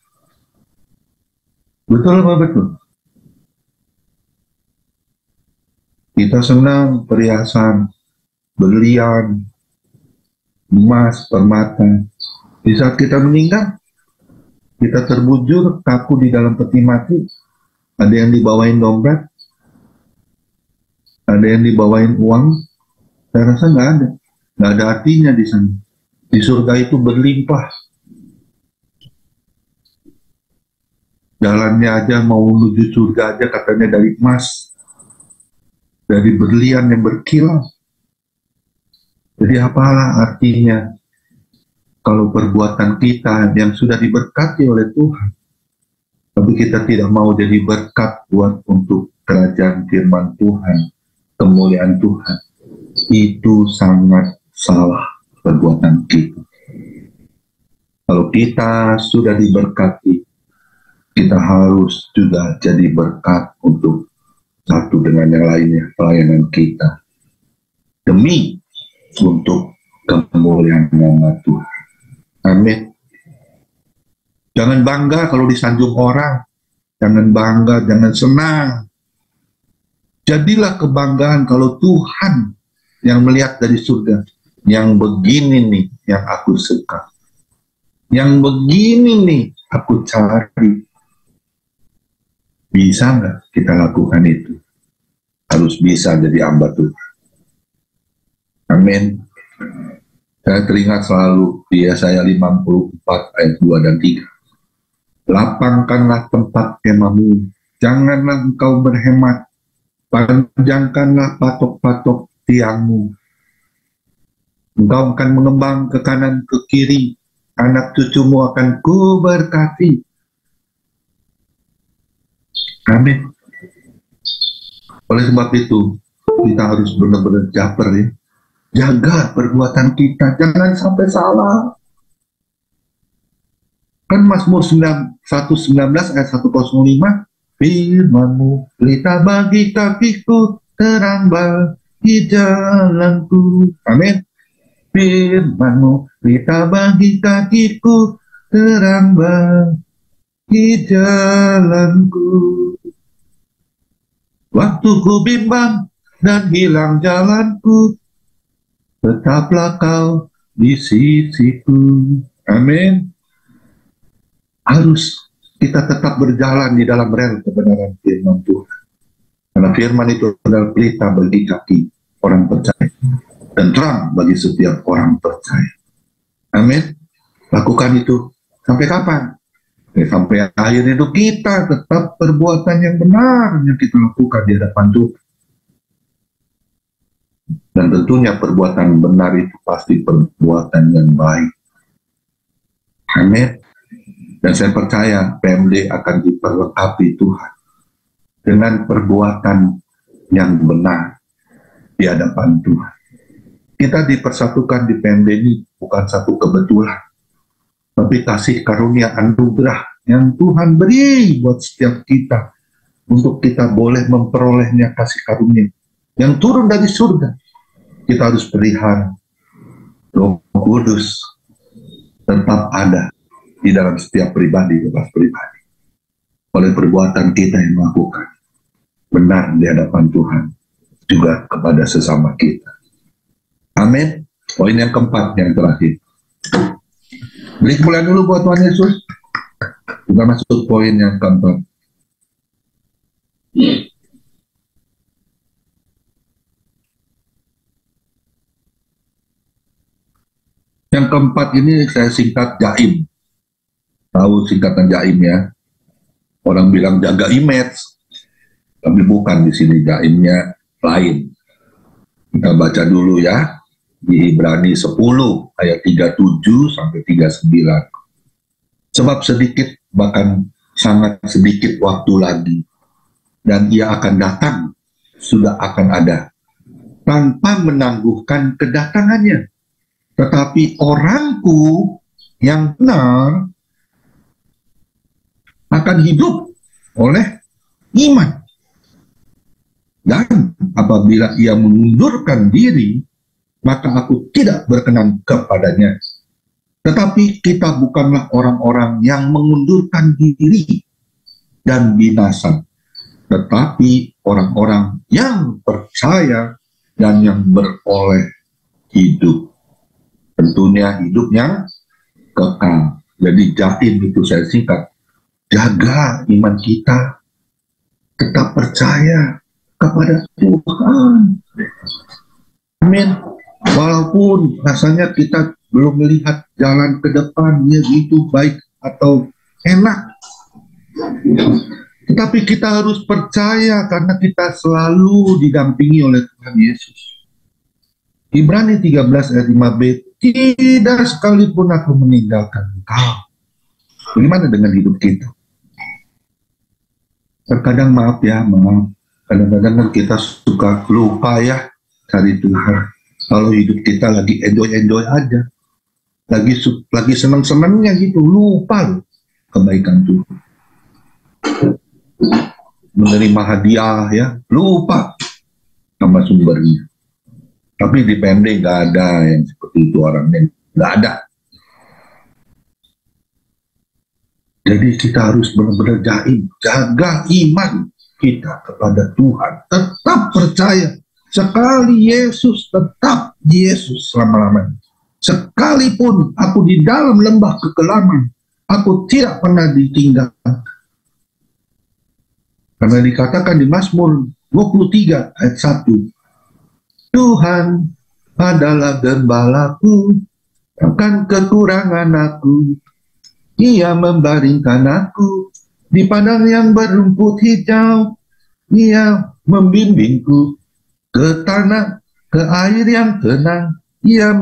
B: Betul apa betul? Kita senang perhiasan, berlian, emas, permata. Di saat kita meninggal, kita terbujur, kaku di dalam peti mati. Ada yang dibawain dompet, ada yang dibawain uang. Saya rasa nggak ada artinya di sana. Di surga itu berlimpah. Jalannya aja mau menuju surga aja katanya dari emas, dari berlian yang berkilau. Jadi apalah artinya kalau perbuatan kita yang sudah diberkati oleh Tuhan, tapi kita tidak mau jadi berkat buat untuk kerajaan firman Tuhan, kemuliaan Tuhan, itu sangat salah perbuatan kita. Kalau kita sudah diberkati, kita harus juga jadi berkat untuk satu dengan yang lainnya, pelayanan kita, demi untuk kemuliaan nama Tuhan. Amin. Jangan bangga kalau disanjung orang, jangan bangga, jangan senang. Jadilah kebanggaan kalau Tuhan yang melihat dari surga, yang begini nih yang aku suka, yang begini nih aku cari. Bisa nggak kita lakukan itu? Harus bisa jadi hamba Tuhan. Amin. Saya teringat selalu di Yesaya 54 ayat 2 dan 3. Lapangkanlah tempat kemahmu, janganlah engkau berhemat, panjangkanlah patok-patok tiangmu. Engkau akan mengembang ke kanan ke kiri, anak cucumu akan kuberkati. Amin. Oleh sebab itu, kita harus benar-benar japer ya. Jaga perbuatan kita, jangan sampai salah. Kan Mazmur 119 ayat 105, firman-Mu pelita bagi kakiku, terang bagi jalanku. Amin. Firman-Mu pelita bagi kakiku, terang bagi jalanku. Waktu ku bimbang dan hilang jalanku, tetaplah kau di sisiku. Amin. Harus kita tetap berjalan di dalam rel kebenaran firman Tuhan. Karena firman itu adalah pelita bagi kaki orang percaya dan terang bagi setiap orang percaya. Amin. Lakukan itu. Sampai kapan? Sampai akhir hidup kita tetap perbuatan yang benar yang kita lakukan di hadapan Tuhan. Dan tentunya perbuatan benar itu pasti perbuatan yang baik. Amin. Dan saya percaya PMD akan diperlengkapi Tuhan dengan perbuatan yang benar di hadapan Tuhan. Kita dipersatukan di PMD ini bukan satu kebetulan, tapi kasih karunia anugerah yang Tuhan beri buat setiap kita untuk kita boleh memperolehnya kasih karunia yang turun dari surga. Kita harus pelihara Roh Kudus tetap ada di dalam setiap pribadi, bebas pribadi. Oleh perbuatan kita yang melakukan benar di hadapan Tuhan, juga kepada sesama kita. Amin. Poin yang keempat, yang terakhir. Beri kemuliaan dulu buat Tuhan Yesus. Kita masuk poin yang keempat. Yang keempat ini saya singkat JAIM. Tahu singkatan JAIM ya? Orang bilang jaga image, tapi bukan di sini JAIM-nya lain. Kita baca dulu ya, di Ibrani 10 ayat 37 sampai 39. Sebab sedikit, bahkan sangat sedikit waktu lagi, dan ia akan datang, sudah akan ada, tanpa menangguhkan kedatangannya. Tetapi orangku yang benar akan hidup oleh iman. Dan apabila ia mengundurkan diri, maka aku tidak berkenan kepadanya. Tetapi kita bukanlah orang-orang yang mengundurkan diri dan binasa, tetapi orang-orang yang percaya dan yang beroleh hidup. Tentunya hidup yang kekal. Jadi JAIM itu saya singkat. Jaga iman kita, tetap percaya kepada Tuhan. Amin. Walaupun rasanya kita belum melihat jalan ke depannya itu baik atau enak, tetapi kita harus percaya karena kita selalu didampingi oleh Tuhan Yesus. Ibrani 13 ayat 5b, tidak sekalipun aku meninggalkan engkau. Bagaimana dengan hidup kita? Terkadang kadang-kadang kan kita suka lupa ya cari Tuhan. Kalau hidup kita lagi enjoy aja, lagi senang-senangnya gitu, lupa loh kebaikan Tuhan. Menerima hadiah ya, lupa sama sumbernya. Tapi di PMD nggak ada yang seperti itu orangnya, nggak ada. Jadi kita harus benar-benar jaga iman kita kepada Tuhan. Tetap percaya. Sekali Yesus, tetap Yesus selama-lamanya. Sekalipun aku di dalam lembah kekelaman, aku tidak pernah ditinggalkan. Karena dikatakan di Mazmur 23 ayat 1, Tuhan adalah gembalaku, akan kekurangan aku. Ia membaringkan aku di padang yang berumput hijau. Ia membimbingku ke tanah, ke air yang tenang. Ia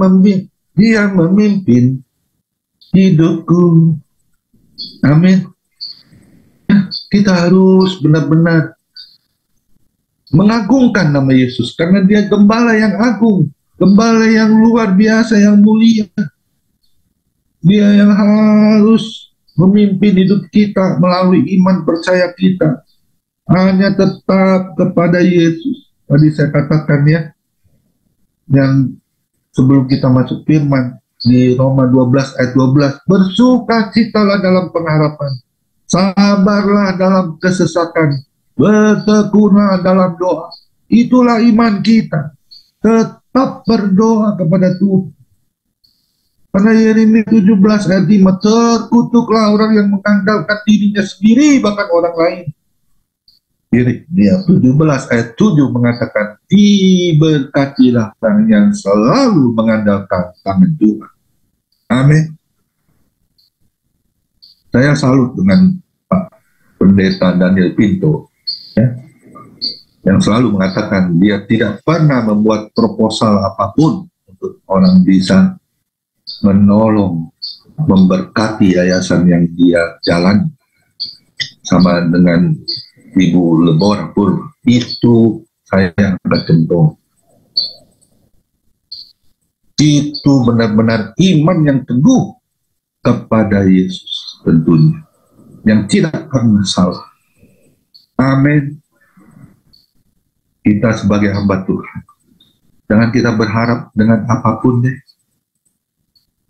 B: memimpin hidupku. Amin. Kita harus benar-benar mengagungkan nama Yesus, karena dia gembala yang agung, gembala yang luar biasa, yang mulia. Dia yang harus memimpin hidup kita melalui iman percaya kita. Hanya tetap kepada Yesus. Tadi saya katakan ya, yang sebelum kita masuk firman di Roma 12 ayat 12, bersukacitalah dalam pengharapan, sabarlah dalam kesesakan, bertekunlah dalam doa. Itulah iman kita. Tetap berdoa kepada Tuhan. Karena Yeremia 17 ayat 5, terkutuklah orang yang mengandalkan dirinya sendiri bahkan orang lain. Yeremia 17 ayat 7 mengatakan, diberkatilah orang yang selalu mengandalkan tangan Tuhan. Amin. Saya salut dengan Pak Pendeta Daniel Pinto, ya, yang selalu mengatakan dia tidak pernah membuat proposal apapun untuk orang bisa menolong, memberkati yayasan yang dia jalan, sama dengan Ibu Lebora Purba. Itu saya agak cenderung. Itu benar-benar iman yang teguh kepada Yesus tentunya, yang tidak pernah salah. Amin. Kita sebagai hamba Tuhan, jangan kita berharap dengan apapun deh.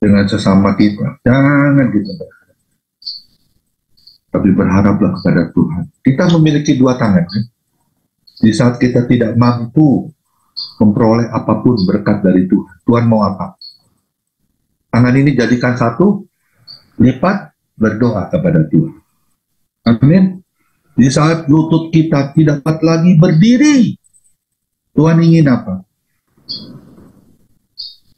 B: Dengan sesama kita, jangan kita berharap, tapi berharaplah kepada Tuhan. Kita memiliki dua tangan, kan? Di saat kita tidak mampu memperoleh apapun berkat dari Tuhan, Tuhan mau apa? Tangan ini jadikan satu, lipat, berdoa kepada Tuhan. Amin. Di saat lutut kita tidak dapat lagi berdiri, Tuhan ingin apa?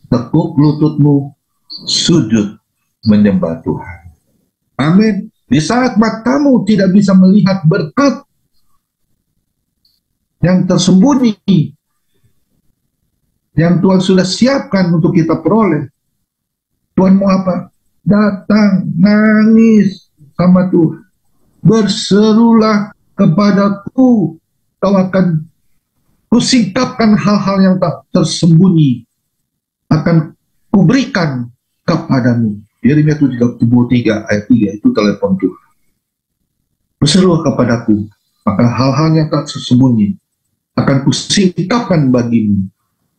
B: Tekuk lututmu, sujud menyembah Tuhan. Amin. Di saat matamu tidak bisa melihat berkat yang tersembunyi, yang Tuhan sudah siapkan untuk kita peroleh, Tuhan mau apa? Datang, nangis sama Tuhan. Berserulah kepadaku, kau akan kusingkapkan hal-hal yang tak tersembunyi, akan kuberikan kepadamu. Yeremia 33 ayat 3 itu telepon Tuhan. Berserulah kepadaku, maka hal-hal yang tak tersembunyi akan kusingkapkan bagimu,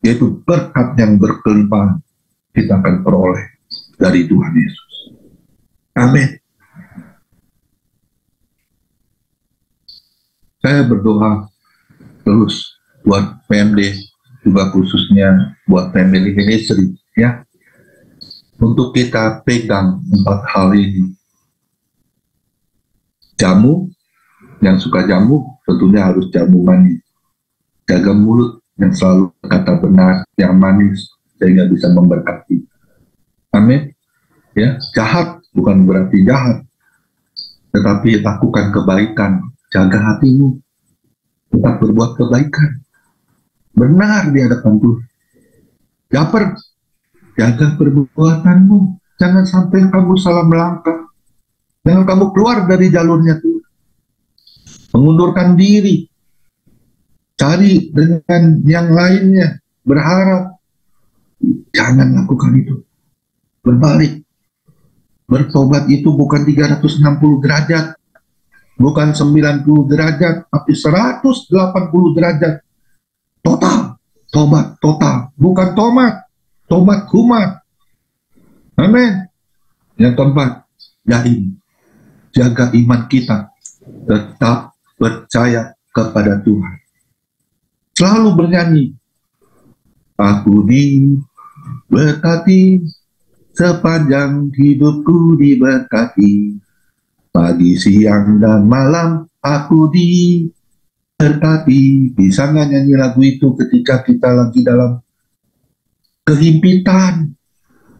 B: yaitu berkat yang berkelimpahan kita akan peroleh dari Tuhan Yesus. Amin. Saya berdoa terus buat PMD, juga khususnya buat family ministry, ya, untuk kita pegang 4 hal ini. Jamu, yang suka jamu tentunya harus jamu manis. Jaga mulut yang selalu kata benar, yang manis, sehingga bisa memberkati. Amin. Ya, jahat bukan berarti jahat, tetapi lakukan kebaikan. Jaga hatimu, tetap berbuat kebaikan, benar di hadapan Tuhan. jaga perbuatanmu. Jangan sampai kamu salah melangkah. Jangan kamu keluar dari jalurnya Tuhan. Mengundurkan diri. Cari dengan yang lainnya. Berharap. Jangan lakukan itu. Berbalik. Bertobat itu bukan 360 derajat. Bukan 90 derajat. Tapi 180 derajat. Total. Tobat total. Bukan tomat. Tobat kumat. Amin. Yang keempat, jaga iman kita. Tetap percaya kepada Tuhan. Selalu bernyanyi. Aku diberkati, sepanjang hidupku diberkati. Pagi, siang, dan malam aku diberkati. Bisa nggak nyanyi lagu itu ketika kita lagi dalam kehimpitan,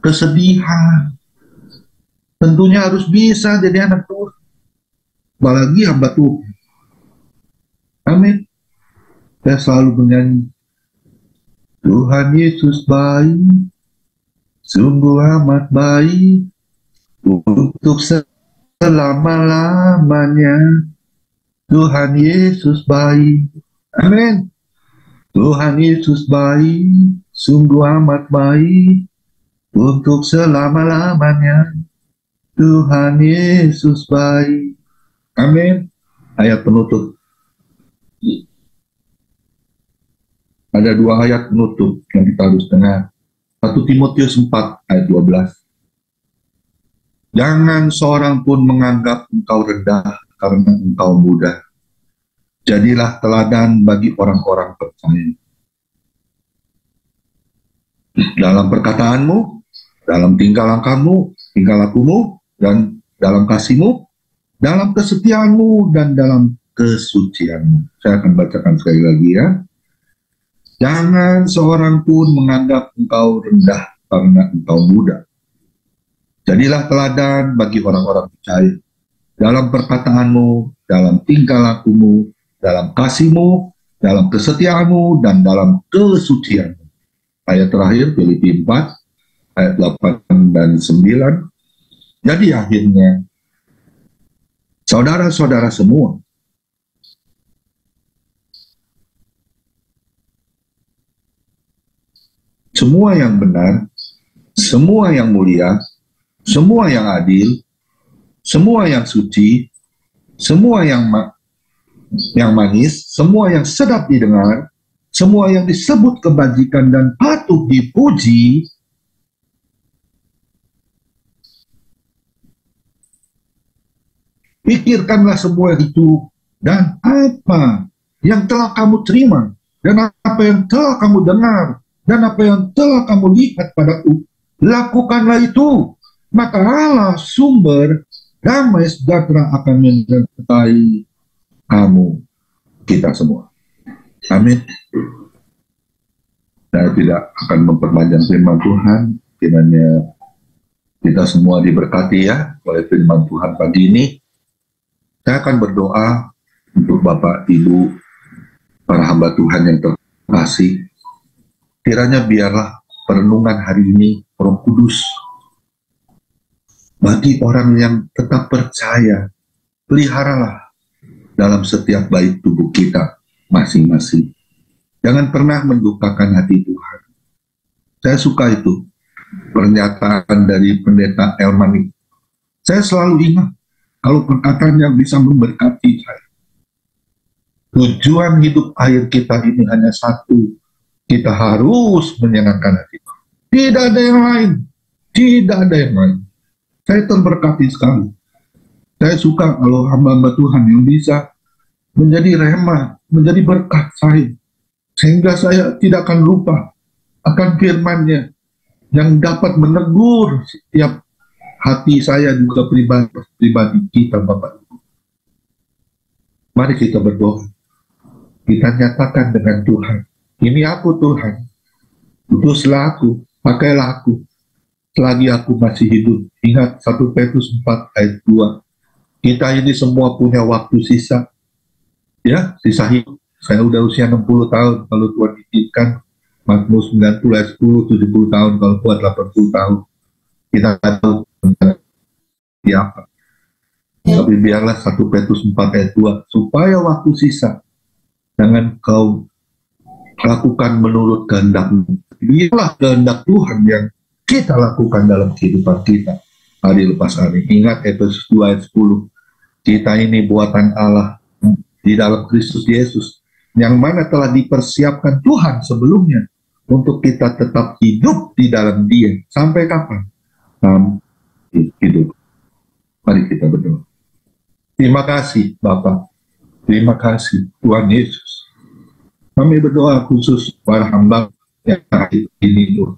B: kesedihan? Tentunya harus bisa jadi anak Tuhan. Apalagi hamba Tuhan. Amin. Saya selalu bernyanyi. Tuhan Yesus baik, sungguh amat baik, untuk selama-lamanya. Tuhan Yesus baik. Amin. Tuhan Yesus baik, sungguh amat baik, untuk selama-lamanya. Tuhan Yesus baik. Amin. Ayat penutup. Ada 2 ayat penutup yang kita harus dengar. 1 Timotius 4 ayat 12. Jangan seorang pun menganggap engkau rendah karena engkau muda. Jadilah teladan bagi orang-orang percaya. Dalam perkataanmu, dalam tingkah langkahmu, tingkah lakumu, dan dalam kasihmu, dalam kesetiaanmu, dan dalam kesucianmu. Saya akan bacakan sekali lagi ya. Jangan seorang pun menganggap engkau rendah karena engkau muda. Jadilah teladan bagi orang-orang percaya. Dalam perkataanmu, dalam tingkah lakumu, dalam kasihmu, dalam kesetiaanmu, dan dalam kesucianmu. Ayat terakhir, Filipi 4, ayat 8 dan 9. Jadi akhirnya, saudara-saudara semua, semua yang benar, semua yang mulia, semua yang adil, semua yang suci, semua yang manis, semua yang sedap didengar, semua yang disebut kebajikan dan patut dipuji, pikirkanlah semua itu, dan apa yang telah kamu terima, dan apa yang telah kamu dengar, dan apa yang telah kamu lihat padaku, lakukanlah itu. Maka Allah sumber damai sejahtera akan menyertai kamu, kita semua. Amin. Saya tidak akan memperpanjang firman Tuhan. Kiranya kita semua diberkati ya oleh firman Tuhan pagi ini. Saya akan berdoa untuk Bapak, Ibu, para hamba Tuhan yang terkasih. Kiranya biarlah perenungan hari ini Roh Kudus bagi orang yang tetap percaya, peliharalah dalam setiap baik tubuh kita masing-masing. Jangan pernah mendukakan hati Tuhan. Saya suka itu pernyataan dari Pendeta Elmanik. Saya selalu ingat kalau perkataan yang bisa memberkati saya. Tujuan hidup akhir kita ini hanya satu. Kita harus menyenangkan hati. Tidak ada yang lain. Tidak ada yang lain. Saya terberkati sekali. Saya suka kalau hamba-hamba Tuhan yang bisa menjadi rema, menjadi berkat saya. Sehingga saya tidak akan lupa akan firman-Nya yang dapat menegur setiap hati saya juga pribadi kita, Bapak Ibu. Mari kita berdoa. Kita nyatakan dengan Tuhan. Ini aku Tuhan. Utuslah aku, pakailah aku. Selagi aku masih hidup. Ingat 1 Petrus 4 ayat 2. Kita ini semua punya waktu sisa. Ya, sisa hidup. Saya udah usia 60 tahun kalau Tuhan izinkan. Mazmur 90 ayat 10, 70 tahun, kalau kuat 80 tahun. Kita tahu siapa. Tapi biarlah 1 Petrus 4 ayat 2, supaya waktu sisa jangan kau lakukan menurut kehendakmu. Biarlah kehendak Tuhan yang kita lakukan dalam kehidupan kita hari lepas hari. Ingat Efesus 2 ayat 10, kita ini buatan Allah di dalam Kristus Yesus, yang mana telah dipersiapkan Tuhan sebelumnya untuk kita tetap hidup di dalam Dia. Sampai kapan? Sampai hidup. Mari kita berdoa. Terima kasih Bapa, terima kasih Tuhan Yesus. Kami berdoa khusus para hamba yang hari ini, Tuhan.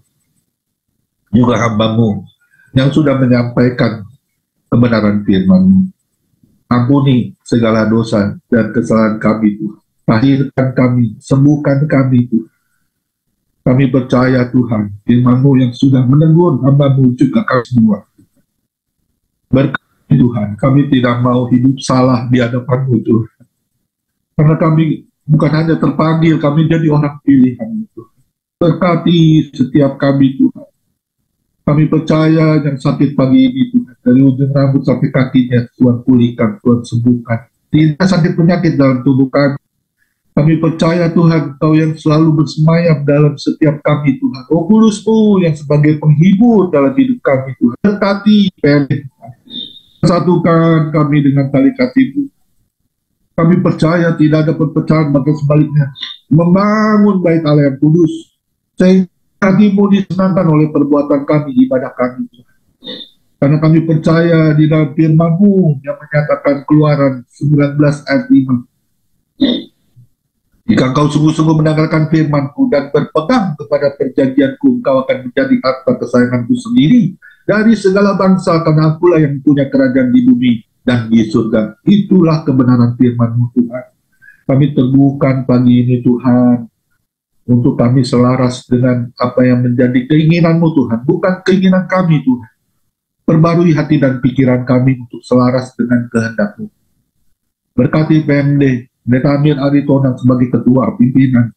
B: Juga hamba-Mu yang sudah menyampaikan kebenaran firman-Mu. Ampuni segala dosa dan kesalahan kami, Tuhan. Lahirkan kami, sembuhkan kami, Tuhan. Kami percaya, Tuhan, firman-Mu yang sudah menegur hamba-Mu juga kami semua. Berkati Tuhan, kami tidak mau hidup salah di hadapan-Mu, Tuhan. Karena kami bukan hanya terpanggil, kami jadi orang pilihan, Tuhan. Berkati setiap kami, Tuhan. Kami percaya yang sakit pagi ini, Tuhan, dari ujung rambut sampai kakinya, Tuhan pulihkan, Tuhan sembuhkan. Tidak sakit penyakit dalam tubuh kami. Kami percaya, Tuhan, Kau yang selalu bersemayam dalam setiap kami, Tuhan. Roh Kudus-Mu yang sebagai penghibur dalam hidup kami, Tuhan. Berkati, satukan kami dengan tali kasih-Mu. Kami percaya tidak ada perpecahan, maka sebaliknya membangun bait Allah yang kudus, sehingga hati-Mu disenangkan oleh perbuatan kami, ibadah kami, Tuhan. Karena kami percaya di dalam firman-Mu yang menyatakan Keluaran 19 ayat 5. Jika engkau sungguh-sungguh mendengarkan firman-Ku dan berpegang kepada perjanjian-Ku, engkau akan menjadi harta kesayangan-Ku sendiri dari segala bangsa, karena Akulah yang punya kerajaan di bumi dan di surga. Itulah kebenaran firman-Mu, Tuhan. Kami teguhkan pagi ini, Tuhan, untuk kami selaras dengan apa yang menjadi keinginan-Mu, Tuhan, bukan keinginan kami, Tuhan. Perbarui hati dan pikiran kami untuk selaras dengan kehendak-Mu. Berkati PMD, Pendeta Amir Aritonang sebagai ketua pimpinan,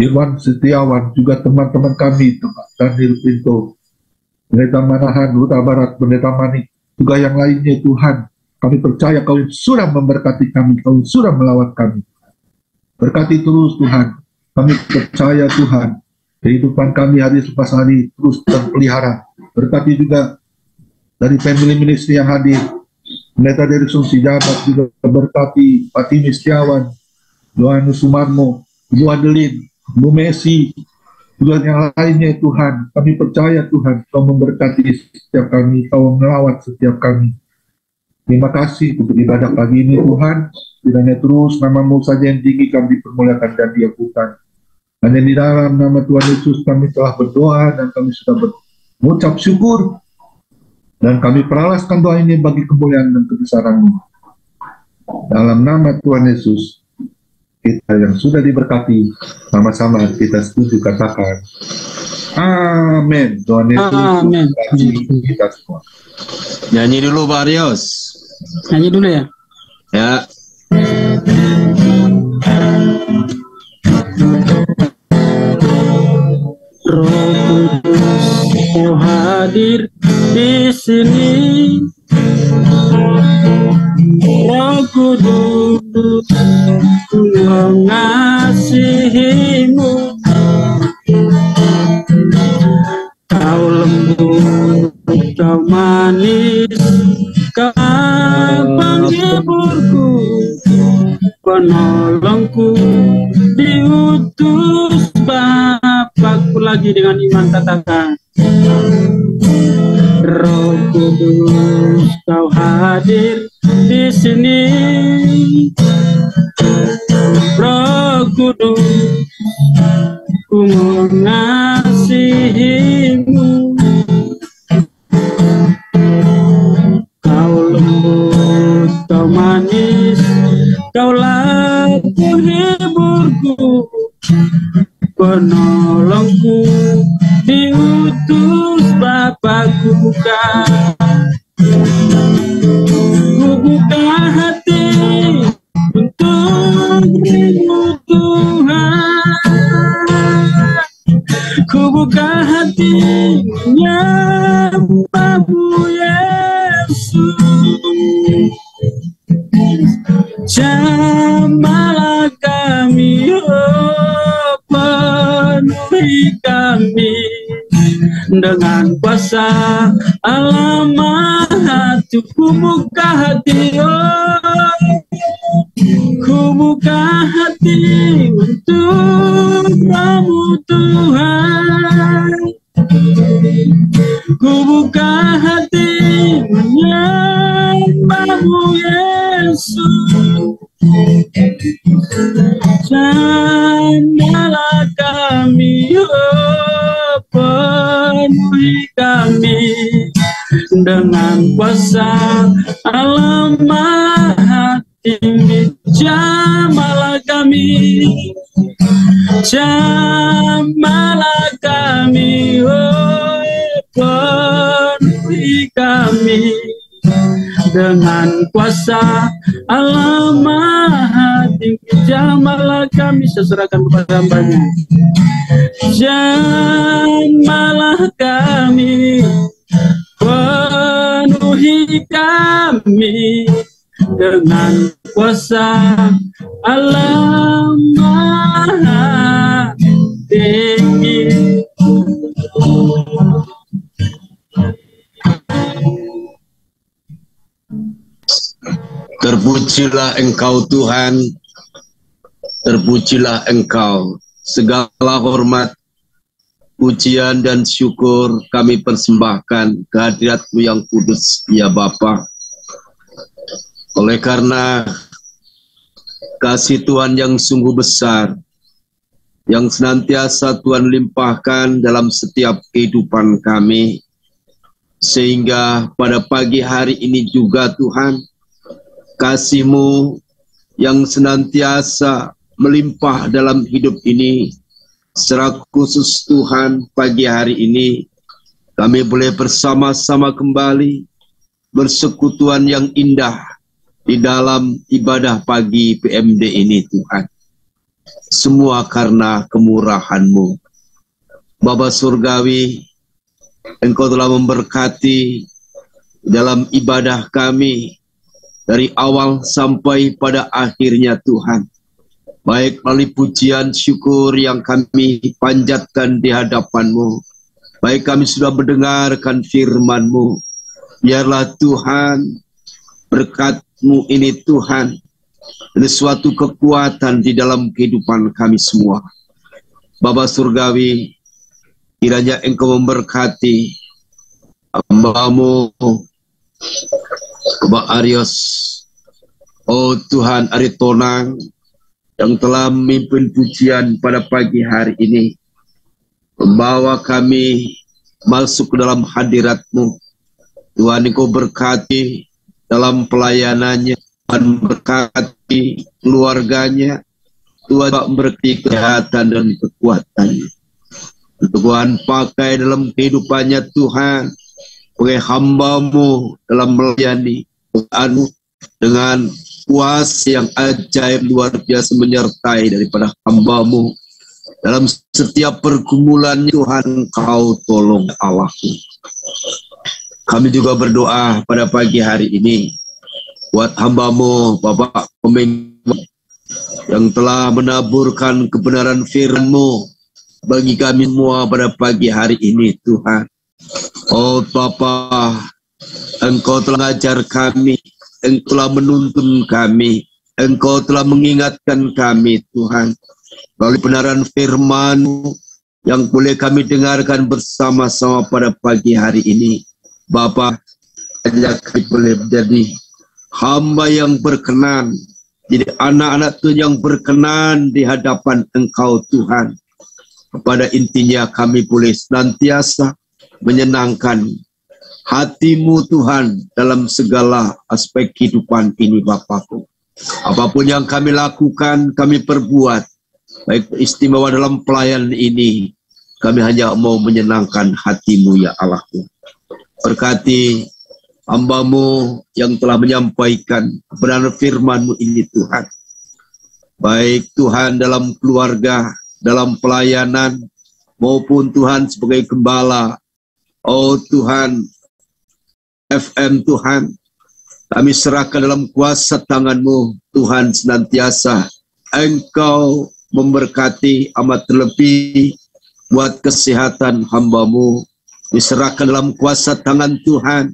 B: Irwan Setiawan, juga teman-teman kami, Daniel Pinto, Pendeta Manahan, Huta Barat, Pendeta Manik, juga yang lainnya, Tuhan. Kami percaya Kau sudah memberkati kami, Kau sudah melawat kami. Berkati terus, Tuhan. Kami percaya, Tuhan, kehidupan kami hari lepas hari terus terpelihara. Berkati juga dari family ministry yang hadir, Pendeta Derikson Sijabat, juga berkati Patimi Setiawan, Yohannes Sumarmo, Bu Adeline, Bu Messi, juga yang lainnya, Tuhan. Kami percaya, Tuhan, Kau memberkati setiap kami, Kau melawat setiap kami. Terima kasih untuk ibadah pagi ini, Tuhan. Kiranya terus nama-Mu saja yang tinggi kami dipermuliakan dan diakukan. Hanya di dalam nama Tuhan Yesus kami telah berdoa dan kami sudah mengucap syukur. Dan kami peralaskan doa ini bagi kemuliaan dan kebesaran-Mu. Dalam nama Tuhan Yesus, kita yang sudah diberkati, sama-sama kita setuju katakan, amin. Tuhan Yesus memberkati kita semua.
C: Nyanyi dulu Pak Rios.
A: Nyanyi dulu ya.
C: Ya.
A: Roh Kudus, Kau hadir di sini. Roh Kudus, ku mengasihi-Mu. Kau lembut, Kau manis, Kau penghiburku, penolongku, diutus Bapakku. Lagi dengan iman katakan, Roh Kudus, Kau hadir di sini. Roh Kudus, ku mengasihi-Mu. Kau lembut, Kau manis, Kaulah penghiburku, penolongku, diutus Bapakku. Buka hati untuk dirimu, Tuhan. hati menyembahmu Yesus. Jamalah kami, oh, penuhi kami dengan kuasa Allah Maha. Ku buka hati, oh, ku buka hati untuk kamu Tuhan. Ku buka hati menyembahmu Yesus. Jamalah kami, oh, penuhi kami dengan kuasa Allah Maha Tinggi. Jamalah kami, jamalah kami, oh, penuhi kami dengan kuasa Allah Maha Tinggi. Jamalah kami, saya serahkan kepada Hamba-Nya. Jamalah kami, penuhi kami dengan kuasa Allah Maha Tinggi.
C: Terpujilah Engkau Tuhan, terpujilah Engkau. Segala hormat, pujian dan syukur kami persembahkan kehadirat-Mu yang kudus, ya Bapa. Oleh karena kasih Tuhan yang sungguh besar, yang senantiasa Tuhan limpahkan dalam setiap kehidupan kami, sehingga pada pagi hari ini juga Tuhan, kasih-Mu yang senantiasa melimpah dalam hidup ini, secara khusus Tuhan, pagi hari ini kami boleh bersama-sama kembali bersekutuan yang indah di dalam ibadah pagi PMD ini Tuhan. Semua karena kemurahan-Mu. Bapa Surgawi, Engkau telah memberkati dalam ibadah kami dari awal sampai pada akhirnya Tuhan. Baik melalui pujian syukur yang kami panjatkan di hadapan-Mu, baik kami sudah mendengarkan firman-Mu, biarlah Tuhan berkat-Mu ini Tuhan, ada suatu kekuatan di dalam kehidupan kami semua. Bapa Surgawi, kiranya Engkau memberkati hamba-Mu, Bapak Arios, oh Tuhan Aritonang, yang telah memimpin pujian pada pagi hari ini, membawa kami masuk ke dalam hadirat-Mu. Tuhan, Engkau berkati dalam pelayanannya, Tuhan berkati keluarganya, Tuhan berkati kesehatan dan kekuatannya. Tuhan pakai dalam kehidupannya Tuhan, sebagai hamba-Mu dalam melayani Tuhan, dengan kuasa yang ajaib luar biasa menyertai daripada hamba-Mu dalam setiap pergumulan. Tuhan, Kau tolong Allahku. Kami juga berdoa pada pagi hari ini buat hamba-Mu Bapak Pemimpin yang telah menaburkan kebenaran firman-Mu bagi kami semua pada pagi hari ini Tuhan. Oh Bapa, Engkau telah mengajar kami, Engkau telah menuntun kami, Engkau telah mengingatkan kami Tuhan, melalui kebenaran firman-Mu yang boleh kami dengarkan bersama-sama pada pagi hari ini. Bapa, ajak kami boleh menjadi hamba yang berkenan, jadi anak-anak Tuhan yang berkenan di hadapan Engkau Tuhan. Pada intinya kami boleh senantiasa menyenangkan hati-Mu Tuhan dalam segala aspek kehidupan ini Bapakku. Apapun yang kami lakukan, kami perbuat, baik istimewa dalam pelayanan ini, kami hanya mau menyenangkan hati-Mu ya Allahku. Berkati hamba-Mu yang telah menyampaikan kebenaran firman-Mu ini Tuhan. Baik Tuhan dalam keluarga, dalam pelayanan, maupun Tuhan sebagai gembala. Oh Tuhan, FM Tuhan, kami serahkan dalam kuasa tangan-Mu, Tuhan senantiasa. Engkau memberkati amat terlebih buat kesehatan hamba-Mu. Diserahkan dalam kuasa tangan Tuhan.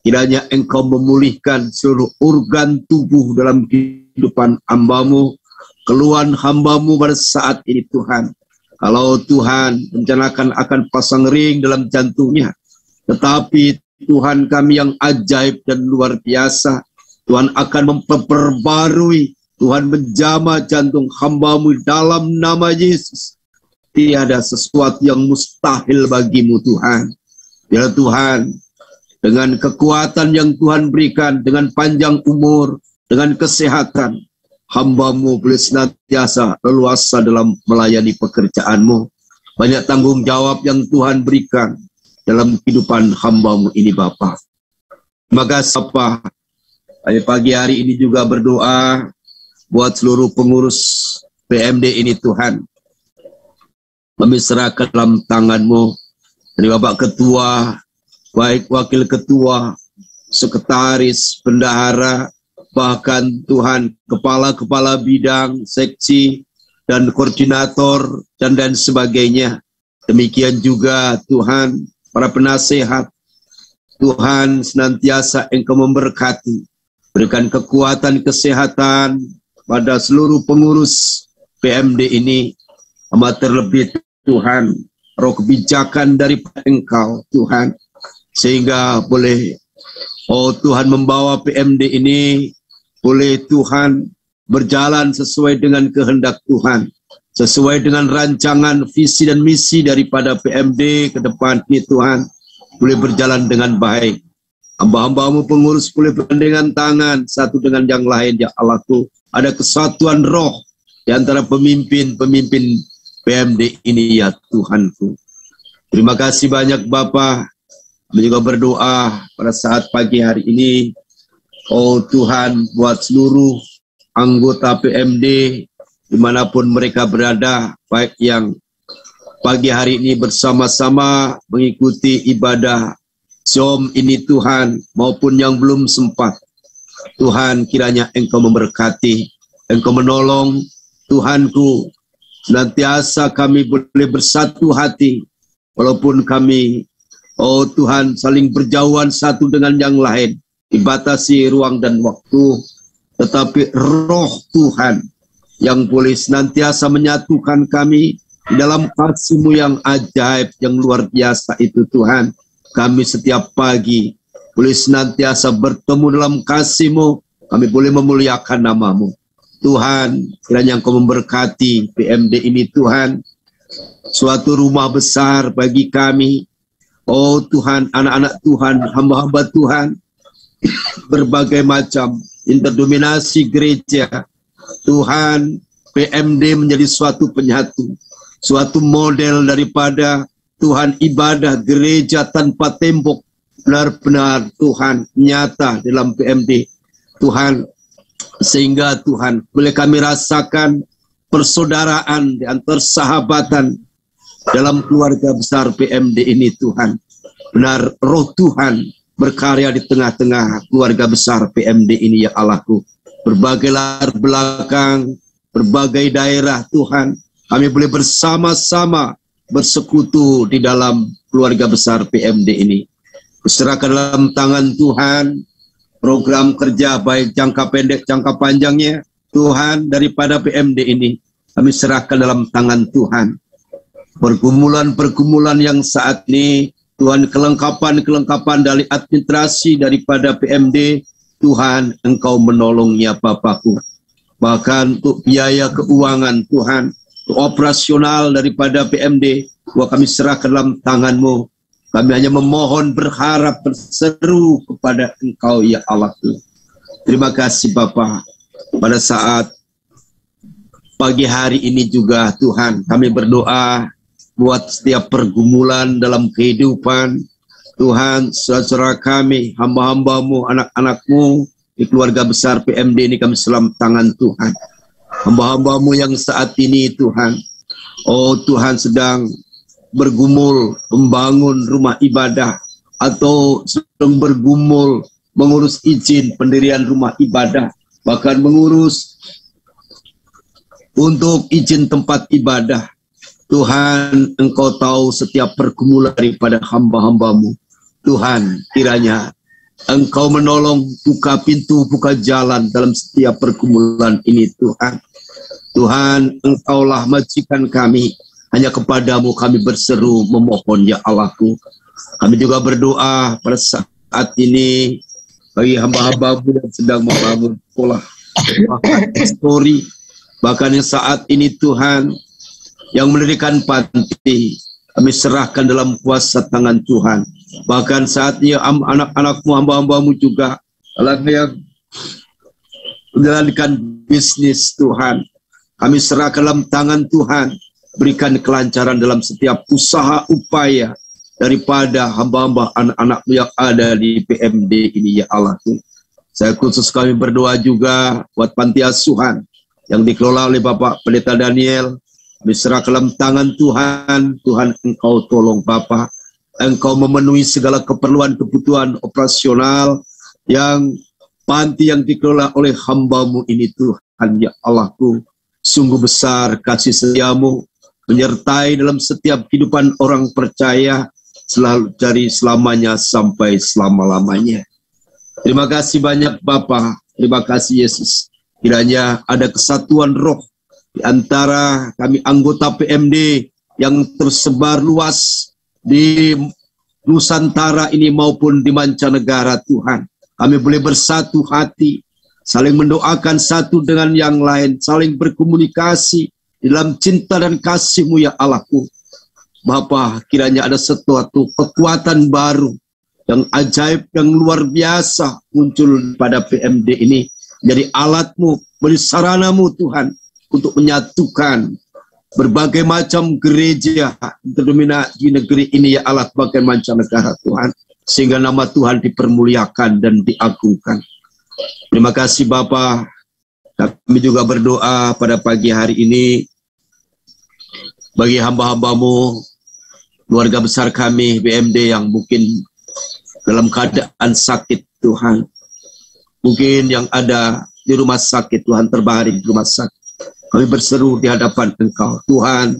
C: Kiranya Engkau memulihkan seluruh organ tubuh dalam kehidupan hamba-Mu, keluhan hamba-Mu pada saat ini Tuhan. Kalau Tuhan rencanakan akan pasang ring dalam jantungnya, tetapi Tuhan kami yang ajaib dan luar biasa, Tuhan akan memperbarui, Tuhan menjamah jantung hamba-Mu dalam nama Yesus. Tiada sesuatu yang mustahil bagi-Mu Tuhan. Ya Tuhan, dengan kekuatan yang Tuhan berikan, dengan panjang umur, dengan kesehatan, hamba-Mu boleh senantiasa leluasa dalam melayani pekerjaan-Mu. Banyak tanggung jawab yang Tuhan berikan dalam kehidupan hamba-Mu ini Bapa. Terima kasih Bapa. Pagi hari ini juga berdoa buat seluruh pengurus PMD ini Tuhan. Kami serahkan dalam tangan-Mu. Dari Bapak Ketua, baik Wakil Ketua, Sekretaris, Bendahara, bahkan Tuhan Kepala-Kepala Bidang, Seksi, dan Koordinator, dan sebagainya. Demikian juga Tuhan, para penasehat, Tuhan senantiasa Engkau memberkati. Berikan kekuatan kesehatan pada seluruh pengurus PMD ini. Amat terlebih Tuhan, roh kebijakan dari Engkau Tuhan, sehingga boleh oh Tuhan membawa PMD ini boleh Tuhan berjalan sesuai dengan kehendak Tuhan, sesuai dengan rancangan visi dan misi daripada PMD ke depan ini Tuhan, boleh berjalan dengan baik. Hamba-hamba-Mu pengurus boleh bergandengan tangan satu dengan yang lain ya Allahku. Ada kesatuan roh di antara pemimpin-pemimpin PMD ini ya Tuhanku. Terima kasih banyak Bapa. Kami juga berdoa pada saat pagi hari ini. Oh Tuhan, buat seluruh anggota PMD dimanapun mereka berada, baik yang pagi hari ini bersama-sama mengikuti ibadah Zoom ini Tuhan, maupun yang belum sempat. Tuhan, kiranya Engkau memberkati, Engkau menolong. Tuhanku, senantiasa kami boleh bersatu hati, walaupun kami, oh Tuhan, saling berjauhan satu dengan yang lain, dibatasi ruang dan waktu, tetapi roh Tuhan yang boleh senantiasa menyatukan kami di dalam kasih-Mu yang ajaib, yang luar biasa itu Tuhan. Kami setiap pagi boleh senantiasa bertemu dalam kasih-Mu, kami boleh memuliakan nama-Mu. Tuhan, kiranya Engkau memberkati PMD ini Tuhan, suatu rumah besar bagi kami. Oh Tuhan, anak-anak Tuhan, hamba-hamba Tuhan, berbagai macam interdominasi gereja. Tuhan, PMD menjadi suatu penyatu, suatu model daripada Tuhan ibadah gereja tanpa tembok. Benar-benar Tuhan nyata dalam PMD. Tuhan, sehingga Tuhan boleh kami rasakan persaudaraan di antar sahabatan dalam keluarga besar PMD ini Tuhan. Benar roh Tuhan berkarya di tengah-tengah keluarga besar PMD ini ya Allahku. Berbagai latar belakang, berbagai daerah Tuhan, kami boleh bersama-sama bersekutu di dalam keluarga besar PMD ini. Kuserahkan dalam tangan Tuhan program kerja baik jangka pendek, jangka panjangnya Tuhan daripada PMD ini. Kami serahkan dalam tangan Tuhan. Pergumulan-pergumulan yang saat ini Tuhan, kelengkapan-kelengkapan dari administrasi daripada PMD, Tuhan Engkau menolongnya Bapakku. Bahkan untuk biaya keuangan Tuhan, untuk operasional daripada PMD, Tuhan kami serahkan dalam tangan-Mu. Kami hanya memohon, berharap, berseru kepada Engkau ya Allahku. Terima kasih Bapa. Pada saat pagi hari ini juga Tuhan, kami berdoa buat setiap pergumulan dalam kehidupan. Tuhan, saudara kami, hamba-hamba-Mu, anak-anak-Mu, di keluarga besar PMD ini kami dalam tangan Tuhan. Hamba-hamba-Mu yang saat ini Tuhan, oh Tuhan sedang bergumul membangun rumah ibadah atau sedang bergumul mengurus izin pendirian rumah ibadah, bahkan mengurus untuk izin tempat ibadah. Tuhan, Engkau tahu setiap pergumulan daripada hamba-hamba-Mu. Tuhan, kiranya Engkau menolong, buka pintu, buka jalan dalam setiap pergumulan ini, Tuhan. Tuhan, Engkaulah majikan kami, hanya kepadamu kami berseru memohon, ya Allahku. Kami juga berdoa pada saat ini bagi hamba-hamba-Mu yang sedang membangun sekolah, bahkan yang saat ini Tuhan, yang mendirikan panti, kami serahkan dalam kuasa tangan Tuhan. Bahkan saat ini anak-anakmu, hamba-hambamu juga yang menjalankan bisnis Tuhan, kami serahkan dalam tangan Tuhan. Berikan kelancaran dalam setiap usaha upaya daripada hamba-hamba anak-anakmu yang ada di PMD ini, ya Allah. Saya khusus kami berdoa juga buat panti asuhan yang dikelola oleh Bapak Pendeta Daniel. Kami serah ke dalam tangan Tuhan. Tuhan, Engkau tolong Bapak. Engkau memenuhi segala keperluan kebutuhan operasional yang panti yang dikelola oleh hamba-Mu ini, Tuhan, ya Allahku. Sungguh besar kasih setia-Mu menyertai dalam setiap kehidupan orang percaya selalu dari selamanya sampai selama-lamanya. Terima kasih banyak Bapa. Terima kasih Yesus. Kiranya ada kesatuan roh di antara kami anggota PMD yang tersebar luas di Nusantara ini maupun di mancanegara, Tuhan. Kami boleh bersatu hati, saling mendoakan satu dengan yang lain, saling berkomunikasi dalam cinta dan kasih-Mu, ya Allahku. Bapa, kiranya ada sesuatu kekuatan baru yang ajaib, yang luar biasa muncul pada PMD ini. Jadi alat-Mu, beri sarana-Mu Tuhan, untuk menyatukan berbagai macam gereja terdominasi di negeri ini, ya Allah, bagai mancanegara Tuhan, sehingga nama Tuhan dipermuliakan dan diagungkan. Terima kasih Bapa. Kami juga berdoa pada pagi hari ini bagi hamba-hamba-Mu, keluarga besar kami BMD yang mungkin dalam keadaan sakit, Tuhan. Mungkin yang ada di rumah sakit, Tuhan, terbaring di rumah sakit. Kami berseru di hadapan Engkau, Tuhan,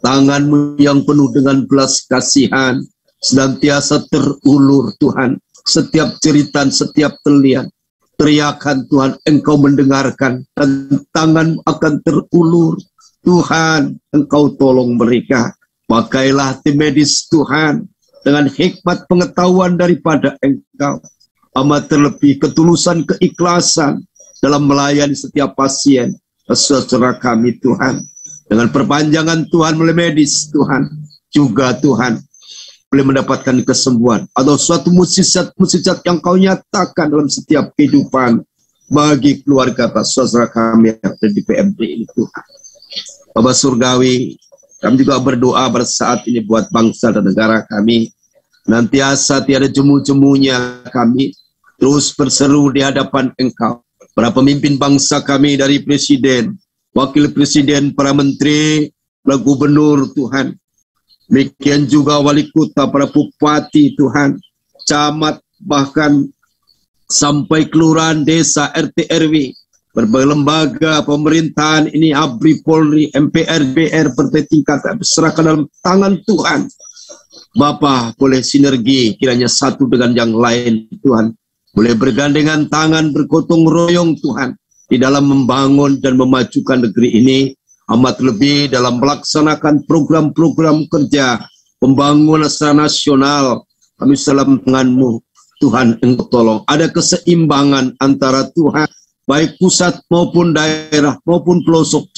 C: tangan-Mu yang penuh dengan belas kasihan senantiasa terulur, Tuhan. Setiap jeritan, setiap teriakan, Tuhan, Engkau mendengarkan, dan tangan akan terulur. Tuhan, Engkau tolong mereka. Pakailah tim medis, Tuhan, dengan hikmat pengetahuan daripada Engkau. Amat terlebih ketulusan, keikhlasan dalam melayani setiap pasien. Seserah kami, Tuhan, dengan perpanjangan Tuhan melalui medis, Tuhan, juga Tuhan boleh mendapatkan kesembuhan atau suatu mukjizat yang Kau nyatakan dalam setiap kehidupan bagi keluarga saudara kami yang ada di PMD ini, Tuhan. Bapa Surgawi, kami juga berdoa pada saat ini buat bangsa dan negara kami. Nantiasa tiada jemu-jemunya kami terus berseru di hadapan Engkau. Para pemimpin bangsa kami dari Presiden, Wakil Presiden, para Menteri, para Gubernur, Tuhan. Demikian juga Wali Kota, para Bupati, Tuhan. Camat, bahkan sampai kelurahan, desa, RT, RW. Berbagai lembaga pemerintahan ini, ABRI, Polri, MPR, BR, berbagai tingkat, serahkan dalam tangan Tuhan. Bapa, boleh sinergi, kiranya satu dengan yang lain, Tuhan. Boleh bergandengan tangan, bergotong royong, Tuhan, di dalam membangun dan memajukan negeri ini, amat lebih dalam melaksanakan program-program kerja pembangunan secara nasional. Kami dalam tangan-Mu, Tuhan, Engkau tolong. Ada keseimbangan antara Tuhan, baik pusat maupun daerah maupun pelosok.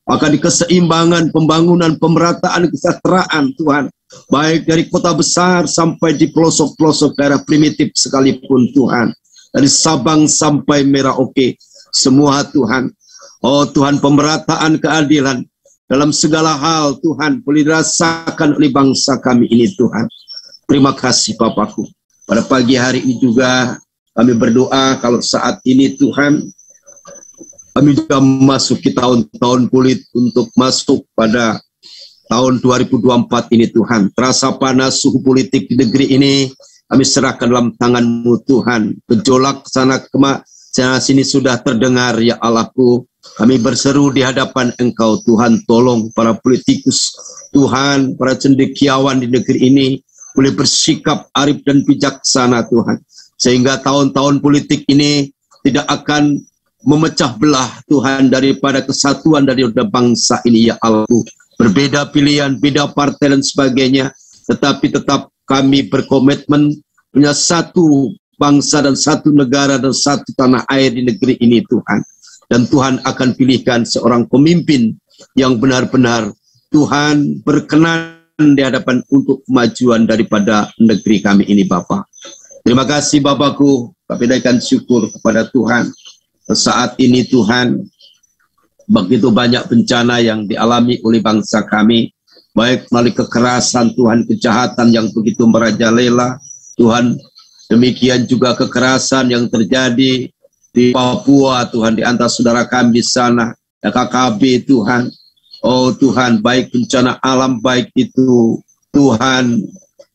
C: Maka di keseimbangan pembangunan, pemerataan, kesejahteraan, Tuhan, baik dari kota besar sampai di pelosok-pelosok daerah primitif sekalipun, Tuhan. Dari Sabang sampai Merauke, semua, Tuhan. Oh Tuhan, pemerataan keadilan dalam segala hal, Tuhan, boleh dirasakan oleh bangsa kami ini, Tuhan. Terima kasih Bapakku. Pada pagi hari ini juga kami berdoa kalau saat ini, Tuhan, kami juga memasuki tahun-tahun kulit untuk masuk pada tahun 2024 ini Tuhan. Terasa panas suhu politik di negeri ini, kami serahkan dalam tangan-Mu Tuhan. Gejolak sana sini sudah terdengar ya Allahku. Kami berseru di hadapan Engkau Tuhan, tolong para politikus Tuhan, para cendekiawan di negeri ini boleh bersikap arif dan bijaksana Tuhan, sehingga tahun-tahun politik ini tidak akan memecah belah Tuhan daripada kesatuan dari bangsa ini ya Allah. Berbeda pilihan, beda partai dan sebagainya, tetapi tetap kami berkomitmen punya satu bangsa dan satu negara dan satu tanah air di negeri ini Tuhan. Dan Tuhan akan pilihkan seorang pemimpin yang benar-benar Tuhan berkenan di hadapan untuk kemajuan daripada negeri kami ini Bapa. Terima kasih Bapakku, kami naikkan syukur kepada Tuhan. Saat ini Tuhan, begitu banyak bencana yang dialami oleh bangsa kami, baik melalui kekerasan Tuhan, kejahatan yang begitu merajalela Tuhan, demikian juga kekerasan yang terjadi di Papua Tuhan, di antara saudara kami di sana, KKB Tuhan. Oh Tuhan, baik bencana alam, baik itu Tuhan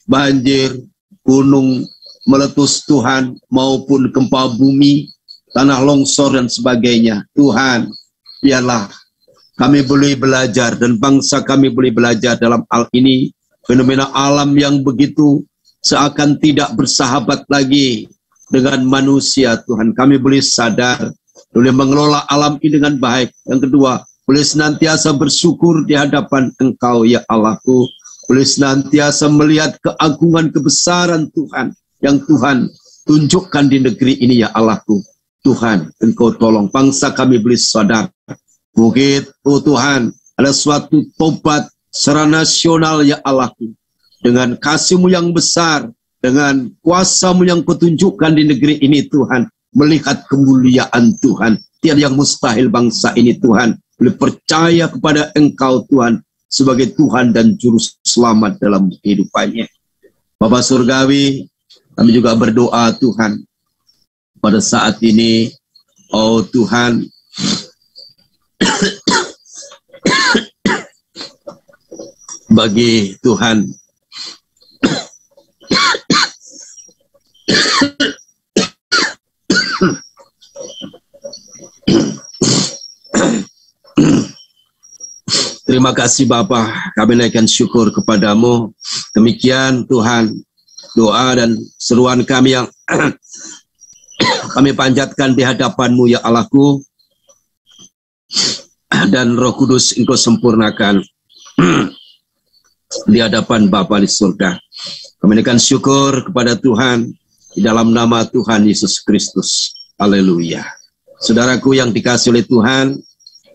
C: banjir, gunung meletus Tuhan, maupun gempa bumi, tanah longsor dan sebagainya. Tuhan, biarlah kami boleh belajar dan bangsa kami boleh belajar dalam hal ini. Fenomena alam yang begitu seakan tidak bersahabat lagi dengan manusia Tuhan. Kami boleh sadar, boleh mengelola alam ini dengan baik. Yang kedua, boleh senantiasa bersyukur di hadapan Engkau ya Allahku. Boleh senantiasa melihat keagungan kebesaran Tuhan yang Tuhan tunjukkan di negeri ini ya Allahku. Tuhan, Engkau tolong bangsa kami boleh sadar. Bukit, oh Tuhan, ada suatu tobat secara nasional ya Allahku. Dengan kasih-Mu yang besar, dengan kuasa-Mu yang Kau tunjukkan di negeri ini Tuhan. Melihat kemuliaan Tuhan. Tiada yang mustahil bangsa ini Tuhan. Boleh percaya kepada Engkau Tuhan sebagai Tuhan dan Juru Selamat dalam kehidupannya. Bapa Surgawi, kami juga berdoa Tuhan. Pada saat ini, oh Tuhan, bagi Tuhan, terima kasih Bapa, kami naikkan syukur kepadamu. Demikian Tuhan, doa dan seruan kami yang kami panjatkan di hadapan-Mu ya Allahku, dan Roh Kudus Engkau sempurnakan di hadapan Bapa di surga. Kami naikkan syukur kepada Tuhan di dalam nama Tuhan Yesus Kristus. Haleluya. Saudaraku yang dikasihi oleh Tuhan,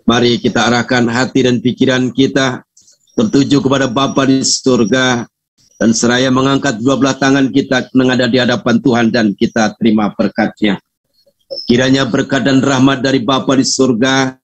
C: mari kita arahkan hati dan pikiran kita tertuju kepada Bapa di surga, dan seraya mengangkat dua belah tangan kita menghadap di hadapan Tuhan dan kita terima berkat-Nya. Kiranya berkat dan rahmat dari Bapa di surga,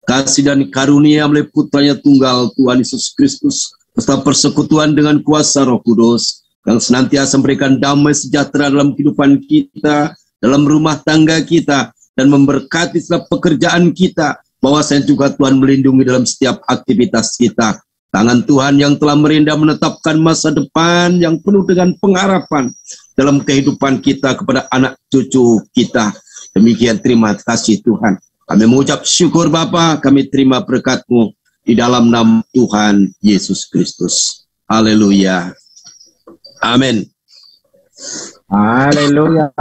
C: kasih dan karunia melalui Putranya tunggal Tuhan Yesus Kristus, serta persekutuan dengan kuasa Roh Kudus yang senantiasa memberikan damai sejahtera dalam kehidupan kita, dalam rumah tangga kita, dan memberkati setiap pekerjaan kita. Bahwasanya juga Tuhan melindungi dalam setiap aktivitas kita. Tangan Tuhan yang telah merendah menetapkan masa depan yang penuh dengan pengharapan dalam kehidupan kita kepada anak cucu kita. Demikian terima kasih Tuhan. Kami mengucap syukur Bapa, kami terima berkat-Mu di dalam nama Tuhan Yesus Kristus. Haleluya. Amin.
D: Haleluya.